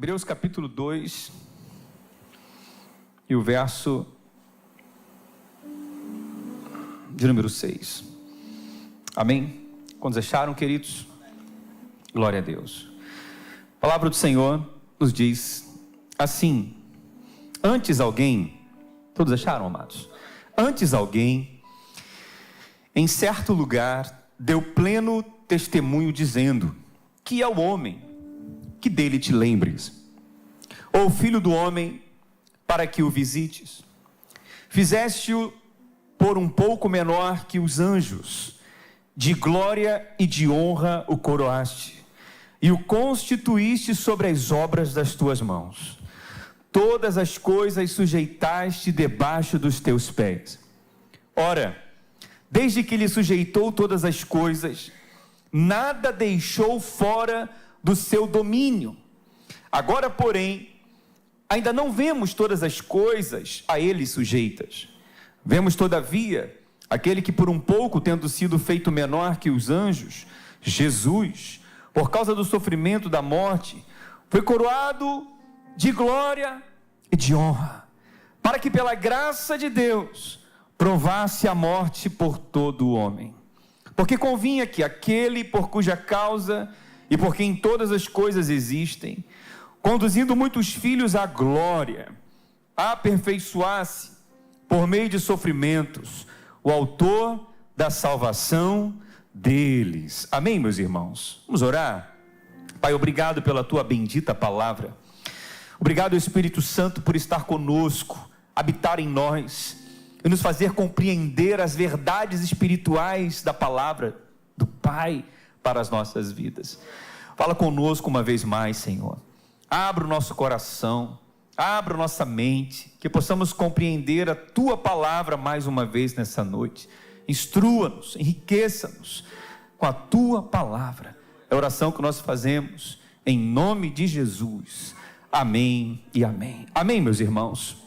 Hebreus capítulo 2 e o verso de número 6. Amém? Quantos acharam, queridos? Glória a Deus. A palavra do Senhor nos diz assim: antes alguém, todos acharam, amados? Antes alguém, em certo lugar, deu pleno testemunho dizendo: que é o homem, que dele te lembres, ou o filho do homem, para que o visites. Fizeste-o por um pouco menor que os anjos, de glória e de honra o coroaste, e o constituíste sobre as obras das tuas mãos. Todas as coisas sujeitaste debaixo dos teus pés. Ora, desde que lhe sujeitou todas as coisas, nada deixou fora do seu domínio. Agora, porém, ainda não vemos todas as coisas a ele sujeitas. Vemos, todavia, aquele que por um pouco, tendo sido feito menor que os anjos, Jesus, por causa do sofrimento da morte, foi coroado de glória e de honra, para que pela graça de Deus provasse a morte por todo o homem. Porque convinha que aquele por cuja causa e por quem todas as coisas existem, conduzindo muitos filhos à glória, aperfeiçoasse por meio de sofrimentos o autor da salvação deles. Amém, meus irmãos? Vamos orar? Pai, obrigado pela tua bendita palavra. Obrigado, Espírito Santo, por estar conosco, habitar em nós e nos fazer compreender as verdades espirituais da palavra do Pai para as nossas vidas. Fala conosco uma vez mais, Senhor. Abra o nosso coração, abra nossa mente, que possamos compreender a tua palavra mais uma vez nessa noite. Instrua-nos, enriqueça-nos com a tua palavra. É a oração que nós fazemos em nome de Jesus. Amém e amém. Amém, meus irmãos.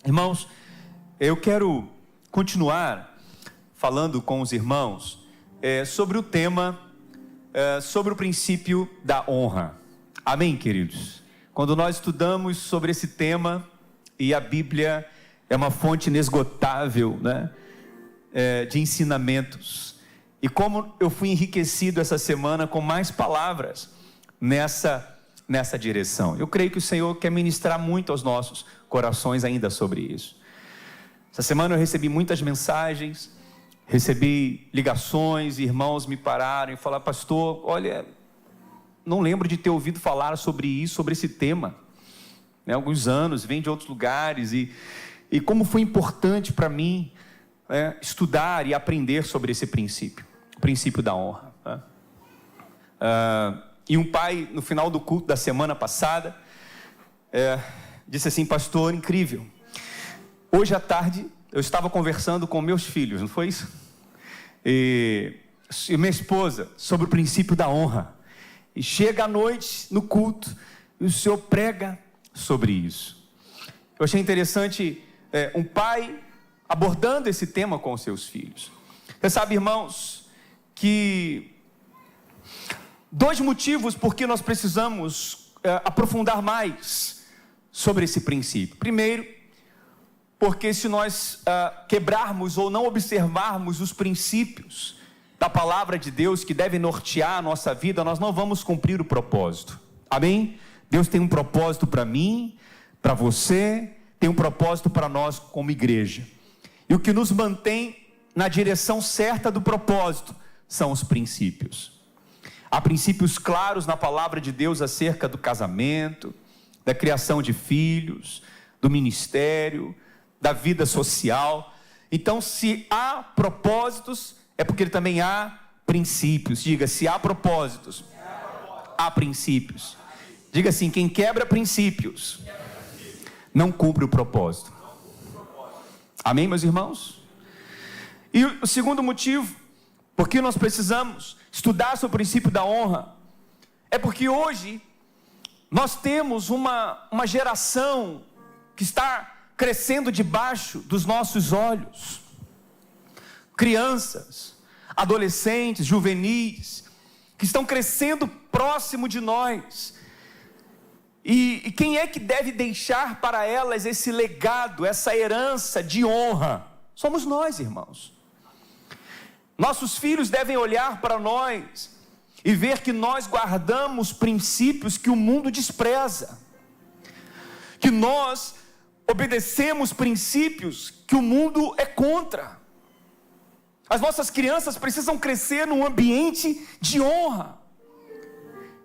Irmãos, eu quero continuar falando com os irmãos sobre o tema, sobre o princípio da honra. Amém, queridos? Quando nós estudamos sobre esse tema, e a Bíblia é uma fonte inesgotável, né, de ensinamentos, e como eu fui enriquecido essa semana com mais palavras nessa direção. Eu creio que o Senhor quer ministrar muito aos nossos corações ainda sobre isso. Essa semana eu recebi muitas mensagens, recebi ligações, irmãos me pararam e falaram: pastor, olha, não lembro de ter ouvido falar sobre isso, sobre esse tema, né? Alguns anos, vem de outros lugares, e como foi importante para mim estudar e aprender sobre esse princípio, o princípio da honra, né? E um pai, no final do culto da semana passada, disse assim: pastor, incrível, hoje à tarde eu estava conversando com meus filhos, não foi isso? E minha esposa, sobre o princípio da honra. E chega à noite no culto e o Senhor prega sobre isso. Eu achei interessante um pai abordando esse tema com os seus filhos. Você sabe, irmãos, que dois motivos por que nós precisamos aprofundar mais sobre esse princípio. Primeiro, porque se nós quebrarmos ou não observarmos os princípios da palavra de Deus que devem nortear a nossa vida, nós não vamos cumprir o propósito. Amém? Deus tem um propósito para mim, para você, tem um propósito para nós como igreja. E o que nos mantém na direção certa do propósito são os princípios. Há princípios claros na palavra de Deus acerca do casamento, da criação de filhos, do ministério, da vida social. Então, se há propósitos, é porque também há princípios. Diga: se há propósitos, há princípios. Diga assim: quem quebra princípios não cumpre o propósito. Amém, meus irmãos? E o segundo motivo por que nós precisamos estudar sobre o princípio da honra é porque hoje nós temos uma geração que está crescendo debaixo dos nossos olhos. Crianças, adolescentes, juvenis, que estão crescendo próximo de nós. E quem é que deve deixar para elas esse legado, essa herança de honra? Somos nós, irmãos. Nossos filhos devem olhar para nós e ver que nós guardamos princípios que o mundo despreza, que nós obedecemos princípios que o mundo é contra. As nossas crianças precisam crescer num ambiente de honra,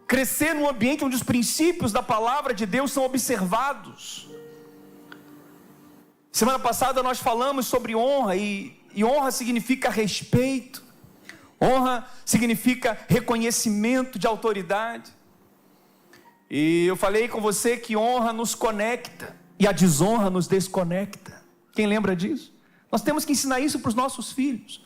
crescer num ambiente onde os princípios da palavra de Deus são observados. Semana passada nós falamos sobre honra, e honra significa respeito, honra significa reconhecimento de autoridade. E eu falei com você que honra nos conecta e a desonra nos desconecta. Quem lembra disso? Nós temos que ensinar isso para os nossos filhos.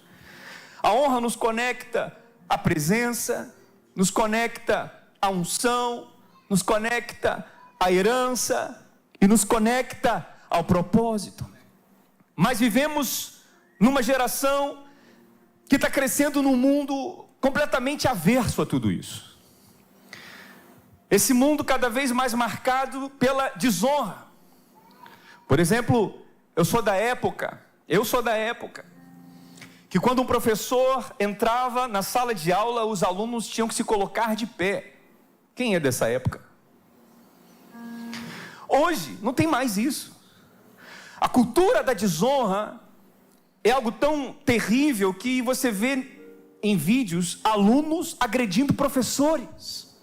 A honra nos conecta à presença, nos conecta à unção, nos conecta à herança e nos conecta ao propósito. Mas vivemos numa geração que está crescendo num mundo completamente averso a tudo isso. Esse mundo cada vez mais marcado pela desonra. Por exemplo, eu sou da época que quando um professor entrava na sala de aula, os alunos tinham que se colocar de pé. Quem é dessa época? Hoje não tem mais isso. A cultura da desonra é algo tão terrível que você vê em vídeos alunos agredindo professores.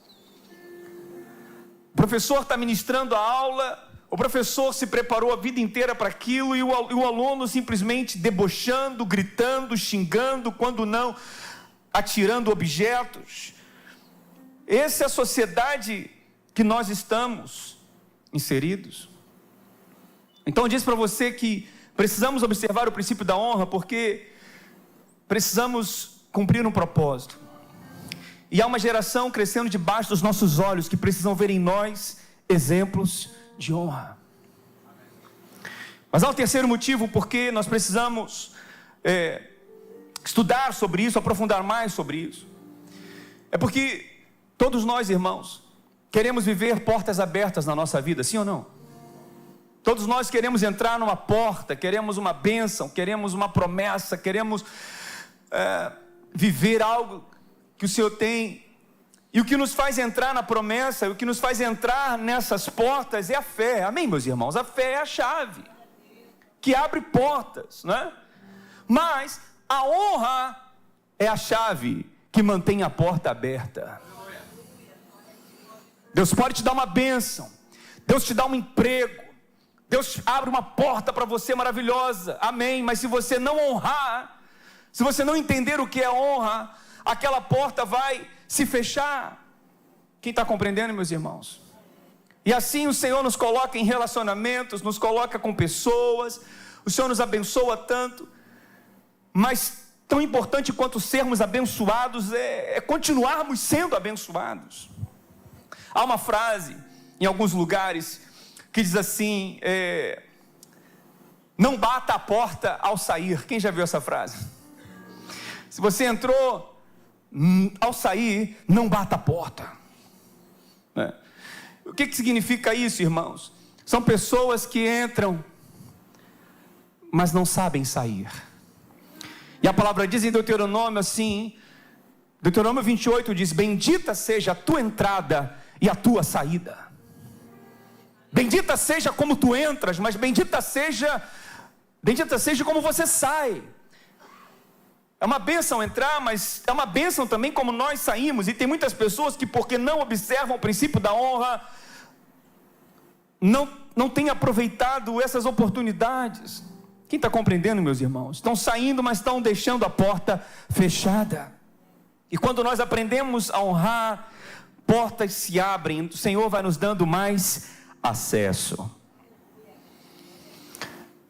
O professor está ministrando a aula, o professor se preparou a vida inteira para aquilo, e o aluno simplesmente debochando, gritando, xingando, quando não, atirando objetos. Essa é a sociedade que nós estamos inseridos. Então eu disse para você que precisamos observar o princípio da honra, porque precisamos cumprir um propósito. E há uma geração crescendo debaixo dos nossos olhos que precisam ver em nós exemplos de honra. Mas há um terceiro motivo porque nós precisamos estudar sobre isso, aprofundar mais sobre isso. É porque todos nós, irmãos, queremos viver portas abertas na nossa vida, sim ou não? Todos nós queremos entrar numa porta, queremos uma bênção, queremos uma promessa, queremos viver algo que o Senhor tem. E o que nos faz entrar na promessa, o que nos faz entrar nessas portas é a fé. Amém, meus irmãos? A fé é a chave que abre portas, não é? Mas a honra é a chave que mantém a porta aberta. Deus pode te dar uma bênção, Deus te dá um emprego, Deus abre uma porta para você maravilhosa, amém, mas se você não honrar, se você não entender o que é honra, aquela porta vai se fechar. Quem está compreendendo, meus irmãos? E assim o Senhor nos coloca em relacionamentos, nos coloca com pessoas, o Senhor nos abençoa tanto, mas tão importante quanto sermos abençoados é continuarmos sendo abençoados. Há uma frase em alguns lugares que diz assim, não bata a porta ao sair. Quem já viu essa frase? Se você entrou, ao sair, não bata a porta. O que significa isso, irmãos? São pessoas que entram, mas não sabem sair. E a palavra diz em Deuteronômio assim, Deuteronômio 28 diz, bendita seja a tua entrada e a tua saída. Bendita seja como tu entras, mas bendita seja como você sai. É uma bênção entrar, mas é uma bênção também como nós saímos. E tem muitas pessoas que, porque não observam o princípio da honra, não têm aproveitado essas oportunidades. Quem está compreendendo, meus irmãos? Estão saindo, mas estão deixando a porta fechada. E quando nós aprendemos a honrar, portas se abrem, o Senhor vai nos dando mais acesso.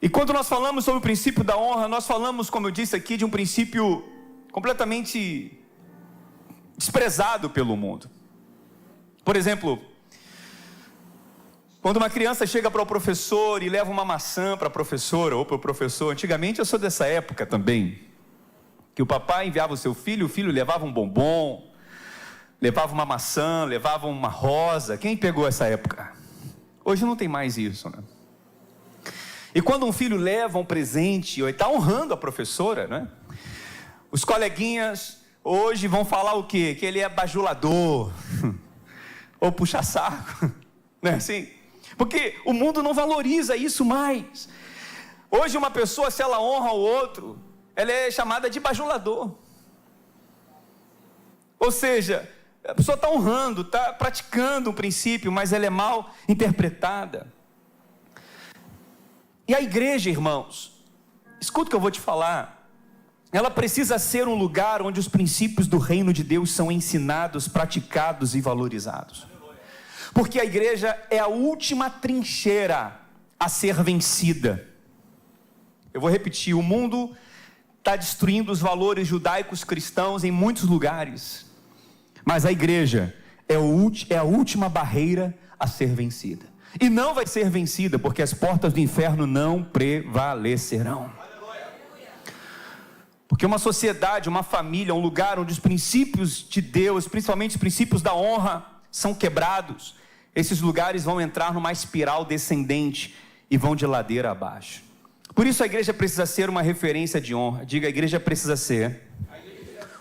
E quando nós falamos sobre o princípio da honra, nós falamos, como eu disse aqui, de um princípio completamente desprezado pelo mundo. Por exemplo, quando uma criança chega para o professor e leva uma maçã para a professora ou para o professor, antigamente eu sou dessa época também, que o papai enviava o seu filho, o filho levava um bombom, levava uma maçã, levava uma rosa. Quem pegou essa época? Hoje não tem mais isso, né? E quando um filho leva um presente, ou está honrando a professora, né? Os coleguinhas hoje vão falar o quê? Que ele é bajulador, ou puxa-saco, não é assim? Porque o mundo não valoriza isso mais. Hoje uma pessoa, se ela honra o outro, ela é chamada de bajulador. Ou seja, a pessoa está honrando, está praticando um princípio, mas ela é mal interpretada. E a igreja, irmãos, escuta o que eu vou te falar, ela precisa ser um lugar onde os princípios do reino de Deus são ensinados, praticados e valorizados. Porque a igreja é a última trincheira a ser vencida. Eu vou repetir, o mundo está destruindo os valores judaicos cristãos em muitos lugares, mas a igreja é a última barreira a ser vencida, e não vai ser vencida, porque as portas do inferno não prevalecerão. Porque uma sociedade, uma família, um lugar onde os princípios de Deus, principalmente os princípios da honra, são quebrados, esses lugares vão entrar numa espiral descendente e vão de ladeira abaixo. Por isso a igreja precisa ser uma referência de honra. Diga, a igreja precisa ser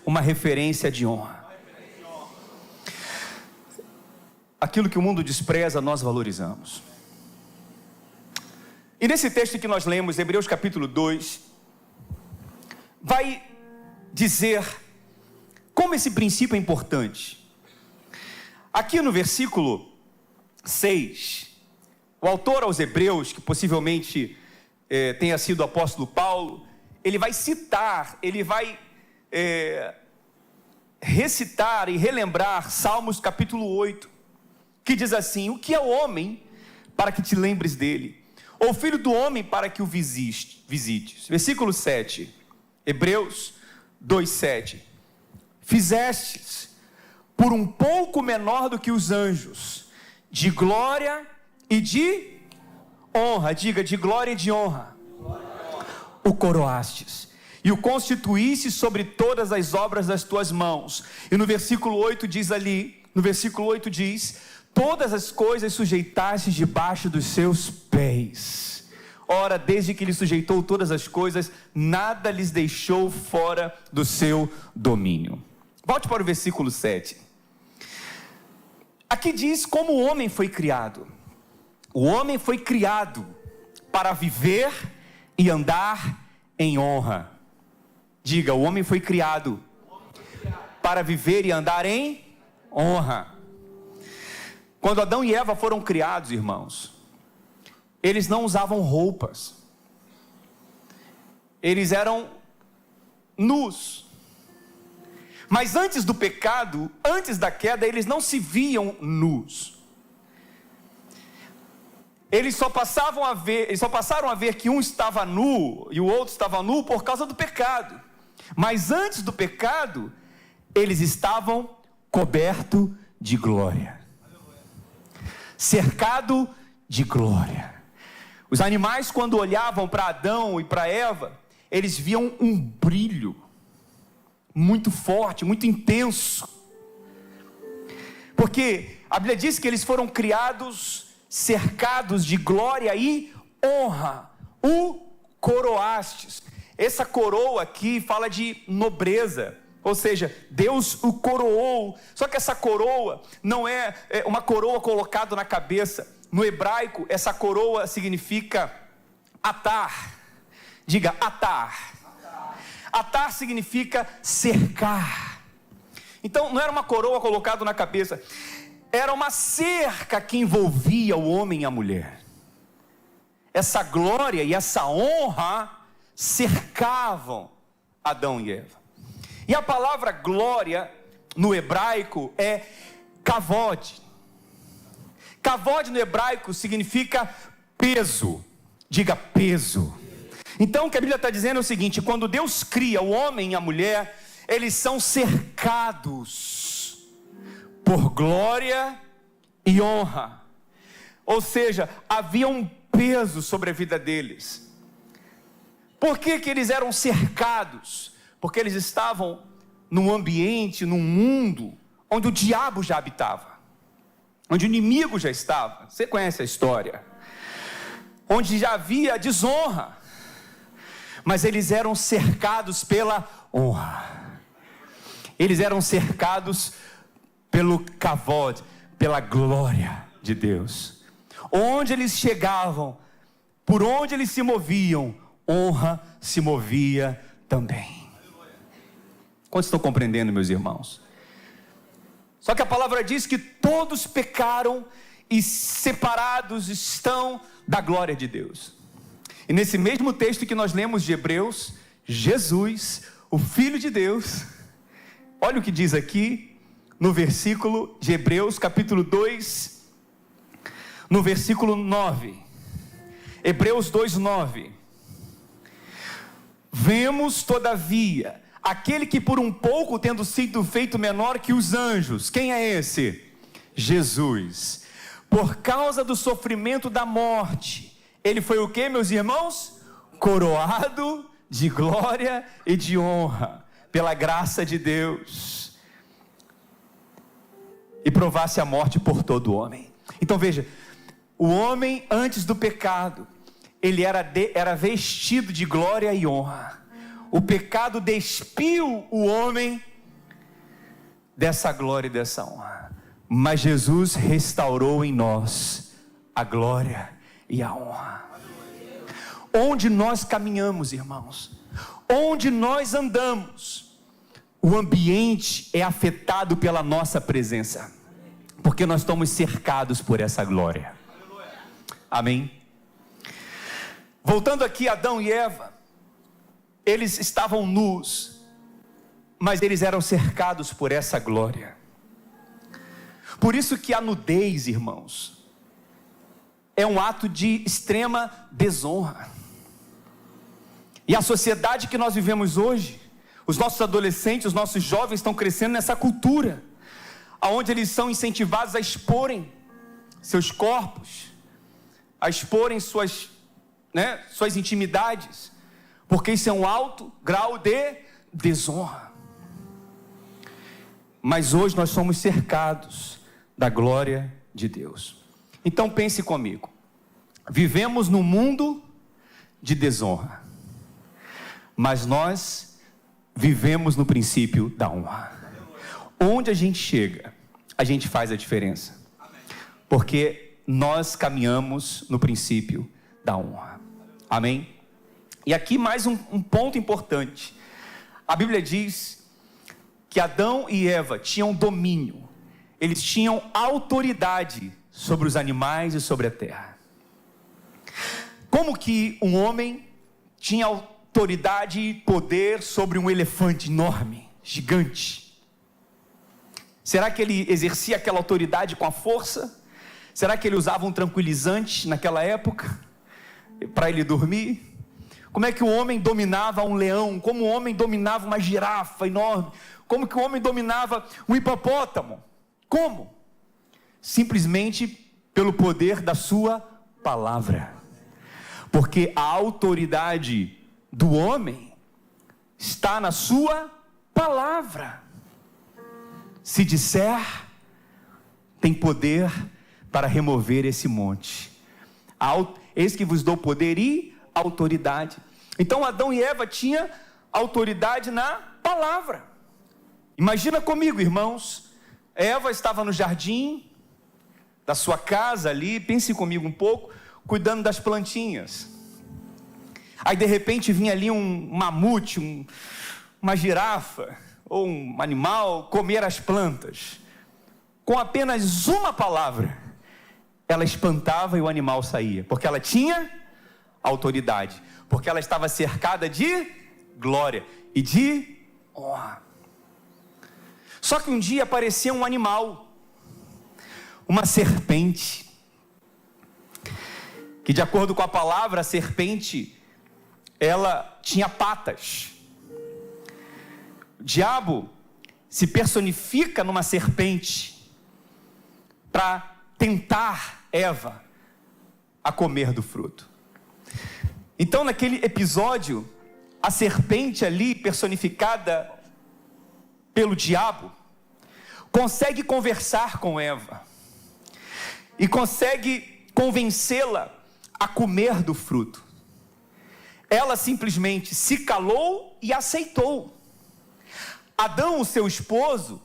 uma referência de honra. Aquilo que o mundo despreza, nós valorizamos. E nesse texto que nós lemos, Hebreus capítulo 2, vai dizer como esse princípio é importante. Aqui no versículo 6, o autor aos Hebreus, que possivelmente tenha sido o apóstolo Paulo, ele vai citar, ele vai recitar e relembrar Salmos capítulo 8, que diz assim: o que é o homem para que te lembres dele? Ou filho do homem para que o visites? Versículo 7, Hebreus 2:7. Fizestes por um pouco menor do que os anjos, de glória e de honra. Diga, de glória e de honra. O coroastes e o constituíste sobre todas as obras das tuas mãos. E no versículo 8 diz ali, todas as coisas sujeitaste debaixo dos seus pés. Ora, desde que ele sujeitou todas as coisas, nada lhes deixou fora do seu domínio. Volte para o versículo 7. Aqui diz como o homem foi criado. O homem foi criado para viver e andar em honra. Diga, o homem foi criado para viver e andar em honra. Quando Adão e Eva foram criados, irmãos, eles não usavam roupas. Eles eram nus. Mas antes do pecado, antes da queda, eles não se viam nus. Eles só passaram a ver que um estava nu e o outro estava nu por causa do pecado. Mas antes do pecado, eles estavam cobertos de glória, cercado de glória. Os animais, quando olhavam para Adão e para Eva, eles viam um brilho muito forte, muito intenso, porque a Bíblia diz que eles foram criados cercados de glória e honra. O coroastes. Essa coroa aqui fala de nobreza, ou seja, Deus o coroou. Só que essa coroa não é uma coroa colocada na cabeça. No hebraico, essa coroa significa atar. Diga, atar. Atar significa cercar. Então não era uma coroa colocada na cabeça, era uma cerca que envolvia o homem e a mulher. Essa glória e essa honra cercavam Adão e Eva. E a palavra glória no hebraico é kavod. Kavod no hebraico significa peso. Diga, peso. Então o que a Bíblia está dizendo é o seguinte: quando Deus cria o homem e a mulher, eles são cercados por glória e honra. Ou seja, havia um peso sobre a vida deles. Por que eles eram cercados? Porque eles estavam num ambiente, num mundo onde o diabo já habitava. onde o inimigo já estava. Você conhece a história, onde já havia desonra, mas eles eram cercados pela honra, eles eram cercados pelo kavod, pela glória de Deus. Onde eles chegavam, por onde eles se moviam, honra se movia também. Quantos estão compreendendo, meus irmãos? Só que a palavra diz que todos pecaram e separados estão da glória de Deus. E nesse mesmo texto que nós lemos de Hebreus, Jesus, o Filho de Deus, olha o que diz aqui no versículo de Hebreus capítulo 2, no versículo 9, Hebreus 2:9. Vemos todavia aquele que por um pouco, tendo sido feito menor que os anjos, quem é esse? Jesus, por causa do sofrimento da morte, ele foi o que, meus irmãos? Coroado de glória e de honra, pela graça de Deus, e provasse a morte por todo homem. Então veja, o homem antes do pecado, ele era vestido de glória e honra. O pecado despiu o homem dessa glória e dessa honra, mas Jesus restaurou em nós a glória e a honra. Onde nós caminhamos, irmãos, onde nós andamos, o ambiente é afetado pela nossa presença, porque nós estamos cercados por essa glória. Amém? Voltando aqui, Adão e Eva, eles estavam nus, mas eles eram cercados por essa glória. Por isso que a nudez, irmãos, é um ato de extrema desonra. E a sociedade que nós vivemos hoje, os nossos adolescentes, os nossos jovens estão crescendo nessa cultura, onde eles são incentivados a exporem seus corpos, a exporem suas intimidades, porque isso é um alto grau de desonra. Mas hoje nós somos cercados da glória de Deus. Então pense comigo, vivemos num mundo de desonra, mas nós vivemos no princípio da honra. Onde a gente chega, a gente faz a diferença, porque nós caminhamos no princípio da honra. Amém? E aqui mais um ponto importante. A Bíblia diz que Adão e Eva tinham domínio, eles tinham autoridade sobre os animais e sobre a terra. Como que um homem tinha autoridade e poder sobre um elefante enorme, gigante? Será que ele exercia aquela autoridade com a força? Será que ele usava um tranquilizante naquela época para ele dormir? Como é que o homem dominava um leão? Como o homem dominava uma girafa enorme? Como que o homem dominava um hipopótamo? Como? Simplesmente pelo poder da sua palavra. Porque a autoridade do homem está na sua palavra. Se disser, tem poder para remover esse monte. Eis que vos dou poder e autoridade. Então Adão e Eva tinham autoridade na palavra. Imagina comigo, irmãos, Eva estava no jardim da sua casa ali, pense comigo um pouco, cuidando das plantinhas. Aí de repente vinha ali um mamute, uma girafa, ou um animal comer as plantas. Com apenas uma palavra, ela espantava e o animal saía, porque ela tinha autoridade, porque ela estava cercada de glória e de honra. Só que um dia apareceu um animal, uma serpente, que de acordo com a palavra, a serpente, ela tinha patas. O diabo se personifica numa serpente para tentar Eva a comer do fruto. Então naquele episódio, a serpente ali personificada pelo diabo consegue conversar com Eva, e consegue convencê-la a comer do fruto. Ela simplesmente se calou e aceitou. Adão, o seu esposo,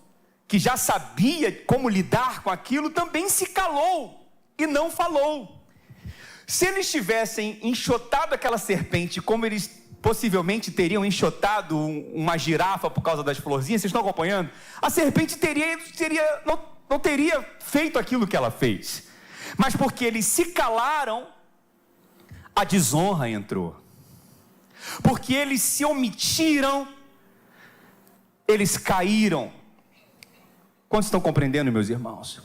que já sabia como lidar com aquilo, também se calou e não falou. Se eles tivessem enxotado aquela serpente, como eles possivelmente teriam enxotado uma girafa por causa das florzinhas, vocês estão acompanhando? A serpente não teria feito aquilo que ela fez. Mas porque eles se calaram, a desonra entrou. Porque eles se omitiram, eles caíram. Quantos estão compreendendo, meus irmãos?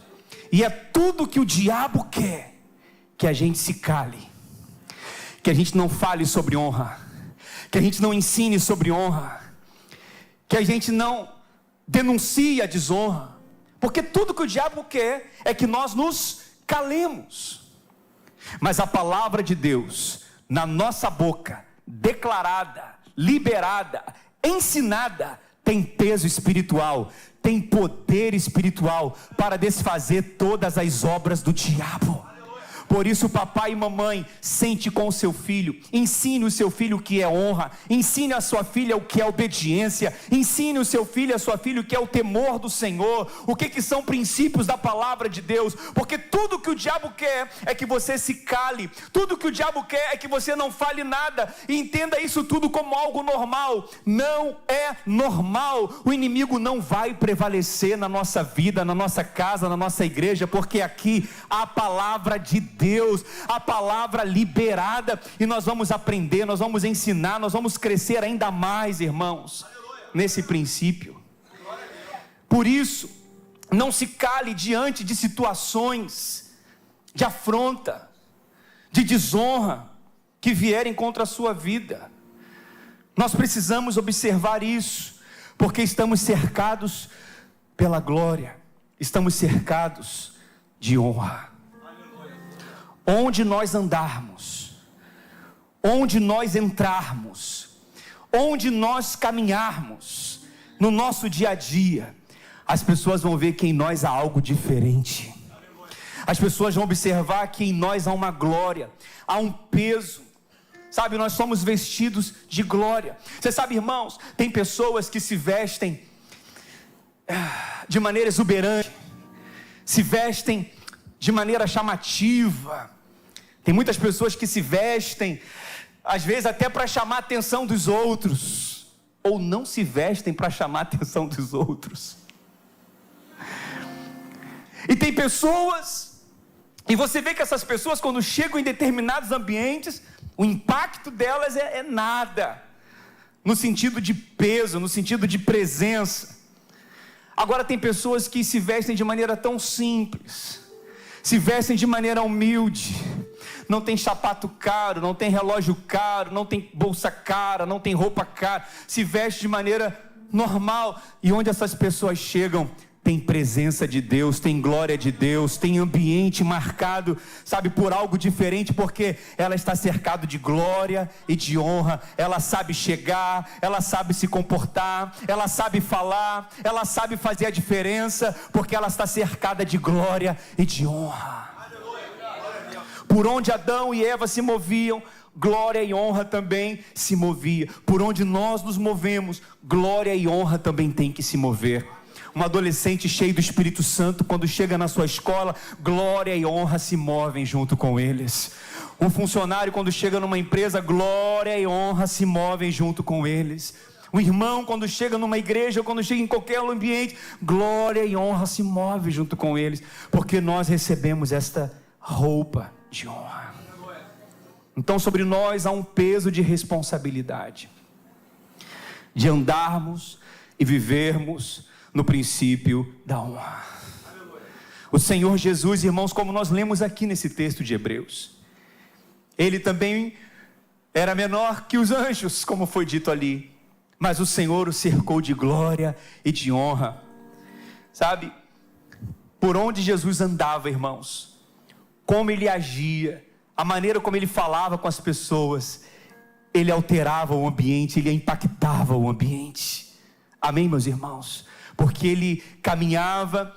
E é tudo que o diabo quer, que a gente se cale, que a gente não fale sobre honra, que a gente não ensine sobre honra, que a gente não denuncie a desonra, porque tudo que o diabo quer é que nós nos calemos. Mas a palavra de Deus, na nossa boca, declarada, liberada, ensinada, tem peso espiritual, tem poder espiritual para desfazer todas as obras do diabo. Por isso, papai e mamãe, sente com o seu filho, ensine o seu filho o que é honra, ensine a sua filha o que é obediência, ensine o seu filho e a sua filha o que é o temor do Senhor, o que são princípios da palavra de Deus, porque tudo que o diabo quer é que você se cale, tudo que o diabo quer é que você não fale nada, e entenda isso tudo como algo normal. Não é normal. O inimigo não vai prevalecer na nossa vida, na nossa casa, na nossa igreja, porque aqui a palavra de Deus, a palavra liberada, e nós vamos aprender, nós vamos ensinar, nós vamos crescer ainda mais, irmãos, nesse princípio. Por isso, não se cale diante de situações de afronta, de desonra, que vierem contra a sua vida. Nós precisamos observar isso, porque estamos cercados pela glória, estamos cercados de honra. Onde nós andarmos, onde nós entrarmos, onde nós caminharmos, no nosso dia a dia, as pessoas vão ver que em nós há algo diferente. As pessoas vão observar que em nós há uma glória, há um peso. Sabe, nós somos vestidos de glória. Você sabe, irmãos, tem pessoas que se vestem de maneira exuberante, se vestem de maneira chamativa. Tem muitas pessoas que se vestem, às vezes até para chamar a atenção dos outros, ou não se vestem para chamar a atenção dos outros. E tem pessoas, e você vê que essas pessoas, quando chegam em determinados ambientes, o impacto delas é nada, no sentido de peso, no sentido de presença. Agora tem pessoas que se vestem de maneira tão simples, se vestem de maneira humilde, não tem sapato caro, não tem relógio caro, não tem bolsa cara, não tem roupa cara, se veste de maneira normal, e onde essas pessoas chegam, tem presença de Deus, tem glória de Deus, tem ambiente marcado, sabe, por algo diferente, porque ela está cercada de glória e de honra. Ela sabe chegar, ela sabe se comportar, ela sabe falar, ela sabe fazer a diferença, porque ela está cercada de glória e de honra. Por onde Adão e Eva se moviam, glória e honra também se movia. Por onde nós nos movemos, glória e honra também tem que se mover. Um adolescente cheio do Espírito Santo, quando chega na sua escola, glória e honra se movem junto com eles. Um funcionário, quando chega numa empresa, glória e honra se movem junto com eles. Um irmão, quando chega numa igreja, ou quando chega em qualquer ambiente, glória e honra se movem junto com eles, porque nós recebemos esta roupa de honra. Então sobre nós há um peso de responsabilidade, de andarmos e vivermos no princípio da honra. O Senhor Jesus, irmãos, como nós lemos aqui nesse texto de Hebreus, Ele também era menor que os anjos, como foi dito ali, mas o Senhor o cercou de glória e de honra. Sabe, por onde Jesus andava, irmãos, como Ele agia, a maneira como Ele falava com as pessoas, Ele alterava o ambiente, Ele impactava o ambiente. Amém, meus irmãos? Porque Ele caminhava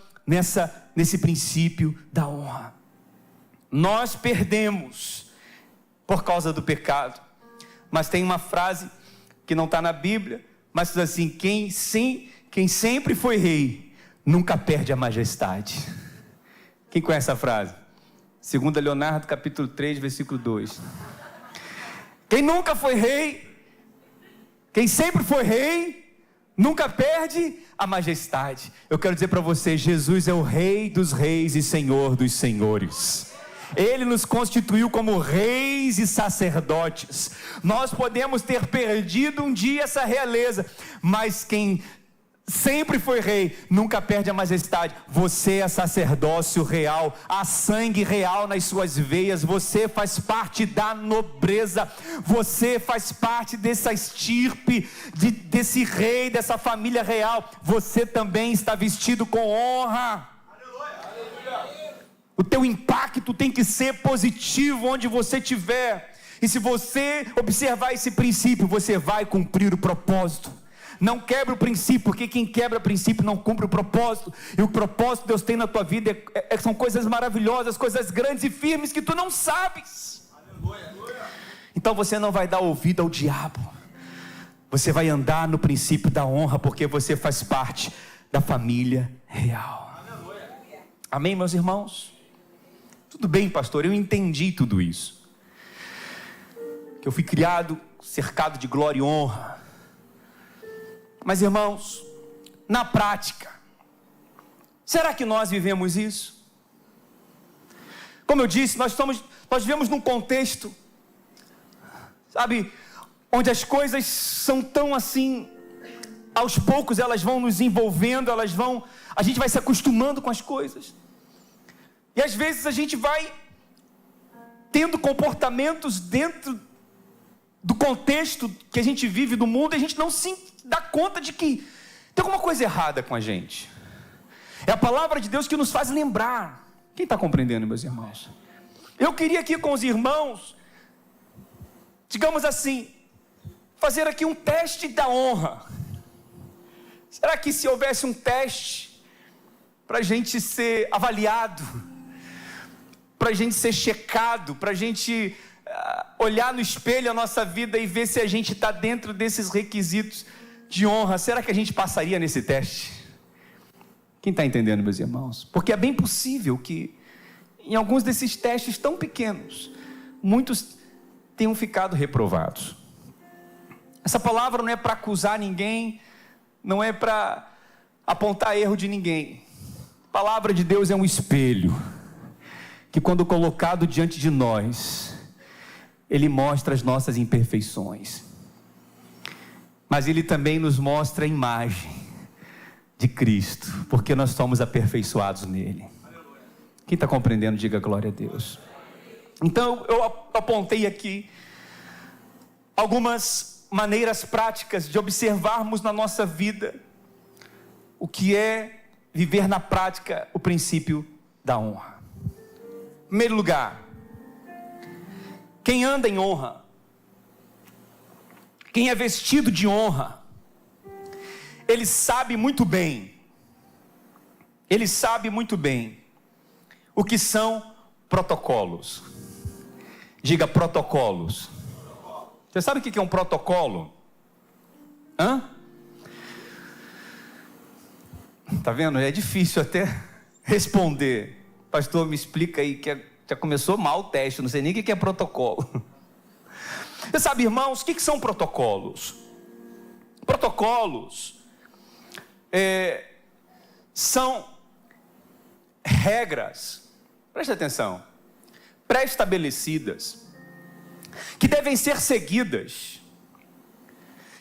nesse princípio da honra. nós perdemos por causa do pecado. Mas tem uma frase que não está na Bíblia, mas diz assim: quem sempre foi rei, nunca perde a majestade. Quem conhece essa frase? 2 Leonardo, capítulo 3, versículo 2. Quem nunca foi rei, quem sempre foi rei, nunca perde a majestade. Eu quero dizer para você, Jesus é o Rei dos reis e Senhor dos senhores. Ele nos constituiu como reis e sacerdotes. Nós podemos ter perdido um dia essa realeza, mas quem sempre foi rei, nunca perde a majestade. Você é sacerdócio real, há sangue real nas suas veias. Você faz parte da nobreza, você faz parte dessa estirpe, desse rei, dessa família real. Você também está vestido com honra. O teu impacto tem que ser positivo onde você estiver. E se você observar esse princípio, você vai cumprir o propósito. Não quebre o princípio, porque quem quebra o princípio não cumpre o propósito. E o propósito que Deus tem na tua vida são coisas maravilhosas, coisas grandes e firmes que tu não sabes. Então você não vai dar ouvido ao diabo. Você vai andar no princípio da honra, porque você faz parte da família real. Amém, meus irmãos? Tudo bem, pastor, eu entendi tudo isso. Que eu fui criado cercado de glória e honra. Mas, irmãos, na prática, será que nós vivemos isso? Como eu disse, nós vivemos num contexto, sabe, onde as coisas são tão assim, aos poucos elas vão nos envolvendo, a gente vai se acostumando com as coisas. E às vezes a gente vai tendo comportamentos dentro do contexto que a gente vive do mundo, e a gente não se dá conta de que tem alguma coisa errada com a gente. É a palavra de Deus que nos faz lembrar. Quem está compreendendo, meus irmãos? Eu queria aqui com os irmãos, digamos assim, fazer aqui um teste da honra. Será que se houvesse um teste para a gente ser avaliado, para a gente ser checado, para a gente olhar no espelho a nossa vida e ver se a gente está dentro desses requisitos de honra, será que a gente passaria nesse teste? Quem está entendendo, meus irmãos? Porque é bem possível que em alguns desses testes tão pequenos, muitos tenham ficado reprovados. Essa palavra não é para acusar ninguém, não é para apontar erro de ninguém. A palavra de Deus é um espelho, que quando colocado diante de nós, Ele mostra as nossas imperfeições, mas Ele também nos mostra a imagem de Cristo, porque nós somos aperfeiçoados nele. Quem está compreendendo, diga glória a Deus. Então eu apontei aqui algumas maneiras práticas de observarmos na nossa vida o que é viver na prática o princípio da honra. Em primeiro lugar, quem anda em honra, quem é vestido de honra, ele sabe muito bem o que são protocolos. Diga protocolos. Você sabe o que é um protocolo? Tá vendo? É difícil até responder. Pastor, me explica aí, que já começou mal o teste, não sei nem o que é protocolo. Você sabe, irmãos, o que são protocolos? Protocolos são regras, presta atenção, pré-estabelecidas, que devem ser seguidas,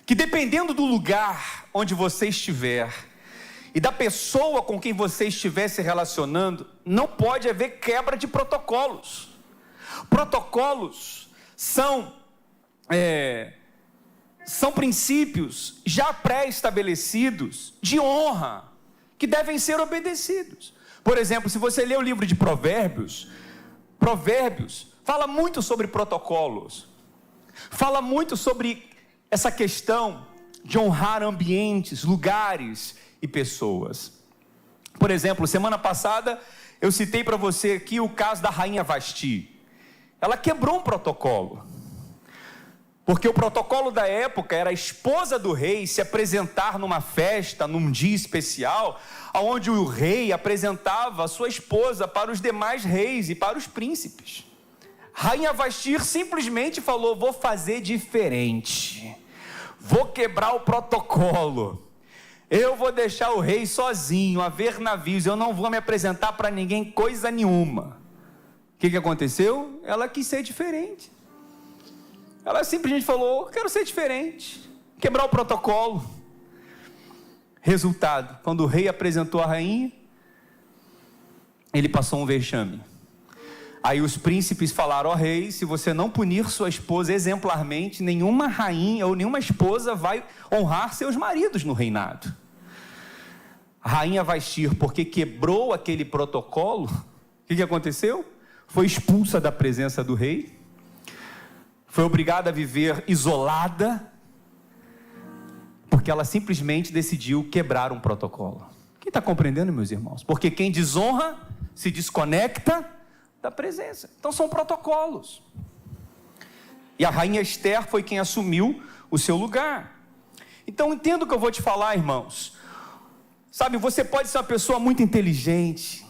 que dependendo do lugar onde você estiver e da pessoa com quem você estiver se relacionando, não pode haver quebra de protocolos. Protocolos são princípios já pré-estabelecidos de honra, que devem ser obedecidos. Por exemplo, se você ler o livro de Provérbios fala muito sobre protocolos, fala muito sobre essa questão de honrar ambientes, lugares e pessoas. Por exemplo, semana passada Eu citei para você aqui o caso da rainha Vasti. Ela quebrou um protocolo. Porque o protocolo da época era a esposa do rei se apresentar numa festa, num dia especial, onde o rei apresentava a sua esposa para os demais reis e para os príncipes. Rainha Vasti simplesmente falou: vou fazer diferente, vou quebrar o protocolo, eu vou deixar o rei sozinho, a ver navios, eu não vou me apresentar para ninguém coisa nenhuma. O que aconteceu? Ela quis ser diferente. Ela simplesmente falou: quero ser diferente, quebrar o protocolo. Resultado, quando o rei apresentou a rainha, ele passou um vexame. Aí os príncipes falaram: ó rei, se você não punir sua esposa exemplarmente, nenhuma rainha ou nenhuma esposa vai honrar seus maridos no reinado. A rainha Vasti, porque quebrou aquele protocolo, o que aconteceu? Foi expulsa da presença do rei, foi obrigada a viver isolada, porque ela simplesmente decidiu quebrar um protocolo. Quem está compreendendo, meus irmãos? Porque quem desonra se desconecta da presença. Então são protocolos. E a rainha Esther foi quem assumiu o seu lugar. Então entenda o que eu vou te falar, irmãos. Sabe, você pode ser uma pessoa muito inteligente,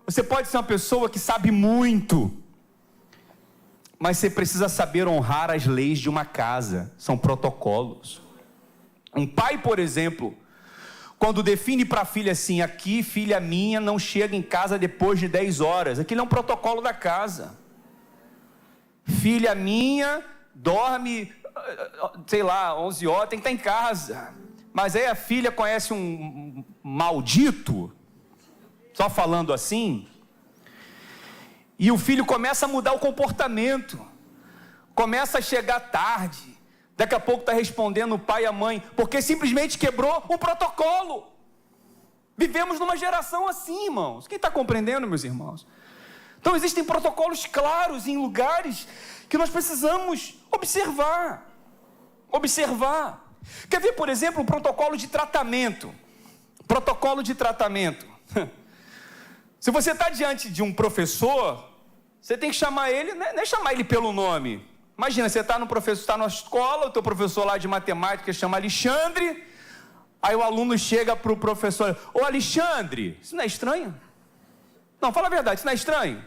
você pode ser uma pessoa que sabe muito, mas você precisa saber honrar as leis de uma casa. São protocolos. Um pai, por exemplo, quando define para a filha assim: aqui, filha minha, não chega em casa depois de 10 horas. Aquilo é um protocolo da casa. Filha minha, dorme, sei lá, 11 horas, tem que estar em casa. Mas aí a filha conhece um maldito, só falando assim, e o filho começa a mudar o comportamento, começa a chegar tarde, daqui a pouco está respondendo o pai e a mãe, porque simplesmente quebrou um protocolo. Vivemos numa geração assim, irmãos. Quem está compreendendo, meus irmãos? Então existem protocolos claros em lugares que nós precisamos observar. Quer ver, por exemplo, o protocolo de tratamento? Protocolo de tratamento. Se você está diante de um professor, você tem que chamar ele, não é chamar ele pelo nome. Imagina, você está na escola, o teu professor lá de matemática chama Alexandre, aí o aluno chega para o professor: ô Alexandre, isso não é estranho? Não, fala a verdade, isso não é estranho?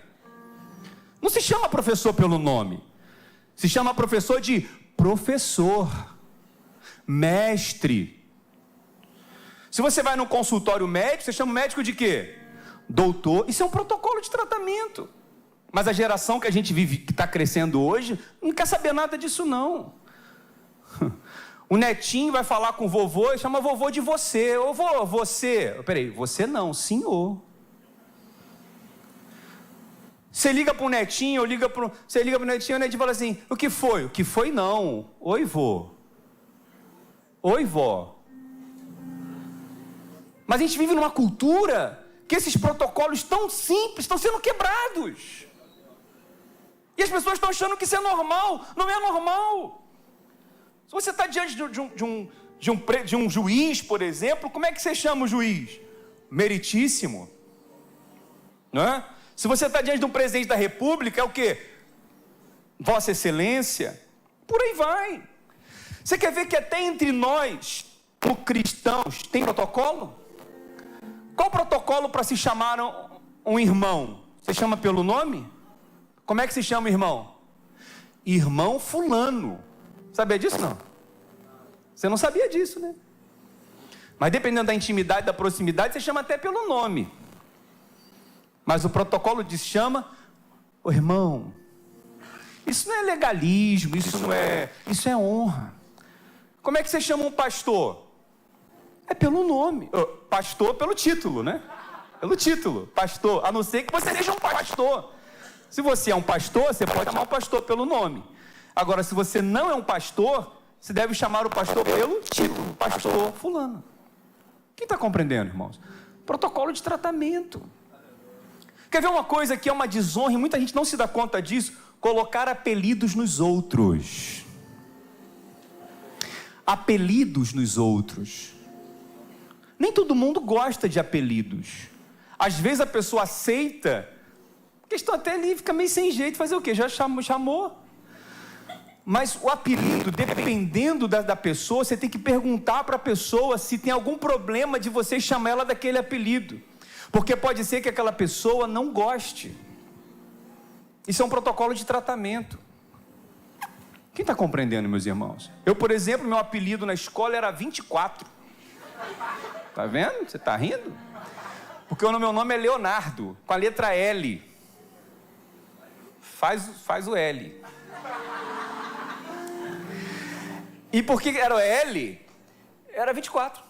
Não se chama professor pelo nome, se chama professor de professor, mestre. Se você vai no consultório médico, você chama o médico de quê? Doutor. Isso é um protocolo de tratamento. Mas a geração que a gente vive, que está crescendo hoje, não quer saber nada disso não. O netinho vai falar com o vovô e chama vovô de você. Ô vô, você. Peraí, você não, senhor. Você liga para o netinho, você liga para o netinho, o netinho fala assim: o que foi? O que foi não. Oi, vô. Oi, vó. Mas a gente vive numa cultura que esses protocolos tão simples estão sendo quebrados. E as pessoas estão achando que isso é normal. Não é normal. Se você está diante de um juiz, por exemplo, como é que você chama o juiz? Meritíssimo. Não é? Se você está diante de um presidente da república, é o quê? Vossa Excelência. Por aí vai. Você quer ver que até entre nós, como cristãos, tem protocolo? Qual protocolo para se chamar um irmão? Você chama pelo nome? Como é que se chama irmão? Irmão fulano. Sabia disso, não? Você não sabia disso, né? Mas dependendo da intimidade, da proximidade, você chama até pelo nome. Mas o protocolo diz, chama o irmão. Isso não é legalismo, isso é honra. Como é que você chama um pastor? É pelo nome. Pastor pelo título, né? Pelo título, pastor. A não ser que você seja um pastor. Se você é um pastor, você pode chamar o pastor pelo nome. Agora, se você não é um pastor, você deve chamar o pastor pelo título. Pastor fulano. Quem está compreendendo, irmãos? Protocolo de tratamento. Quer ver uma coisa que é uma desonra, e muita gente não se dá conta disso? Colocar apelidos nos outros. Apelidos nos outros. Nem todo mundo gosta de apelidos. Às vezes a pessoa aceita, porque estão até ali, fica meio sem jeito, fazer o quê? Já chamou. Mas o apelido, dependendo da pessoa, você tem que perguntar para a pessoa se tem algum problema de você chamar ela daquele apelido. Porque pode ser que aquela pessoa não goste. Isso é um protocolo de tratamento. Quem está compreendendo, meus irmãos? Eu, por exemplo, meu apelido na escola era 24. Está vendo? Você está rindo? Porque o meu nome é Leonardo, com a letra L. Faz o L. E porque era o L, era 24.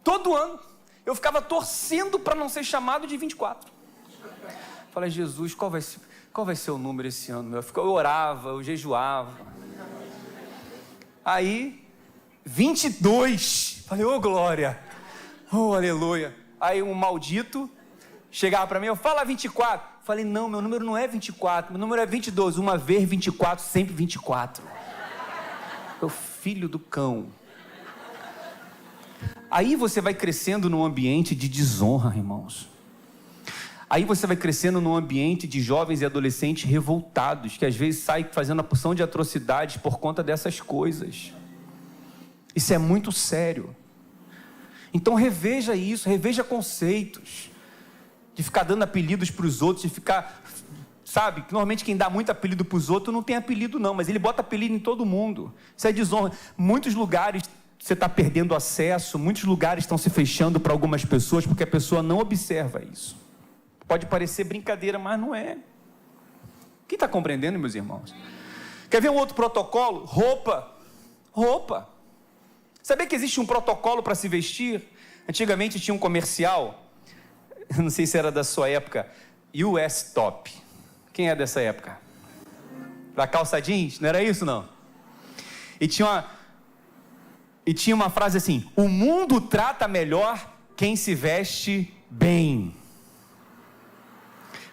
Todo ano. Eu ficava torcendo para não ser chamado de 24. Falei, Jesus, qual vai ser o número esse ano? Eu orava, eu jejuava. Aí, 22. Falei, ô glória. Oh, aleluia. Aí um maldito chegava para mim, eu fala 24. Falei, não, meu número não é 24, meu número é 22. Uma vez 24, sempre 24. O filho do cão. Aí você vai crescendo num ambiente de desonra, irmãos. Aí você vai crescendo num ambiente de jovens e adolescentes revoltados, que às vezes saem fazendo a porção de atrocidades por conta dessas coisas. Isso é muito sério. Então reveja isso, reveja conceitos. De ficar dando apelidos para os outros, de ficar... Sabe, que normalmente quem dá muito apelido para os outros não tem apelido não, mas ele bota apelido em todo mundo. Isso é desonra. Muitos lugares você está perdendo acesso, muitos lugares estão se fechando para algumas pessoas, porque a pessoa não observa isso. Pode parecer brincadeira, mas não é. Quem está compreendendo, meus irmãos? Quer ver um outro protocolo? Roupa. Sabia que existe um protocolo para se vestir? Antigamente tinha um comercial, não sei se era da sua época, US Top. Quem é dessa época? Da calça jeans? Não era isso, não? E tinha uma frase assim: o mundo trata melhor quem se veste bem.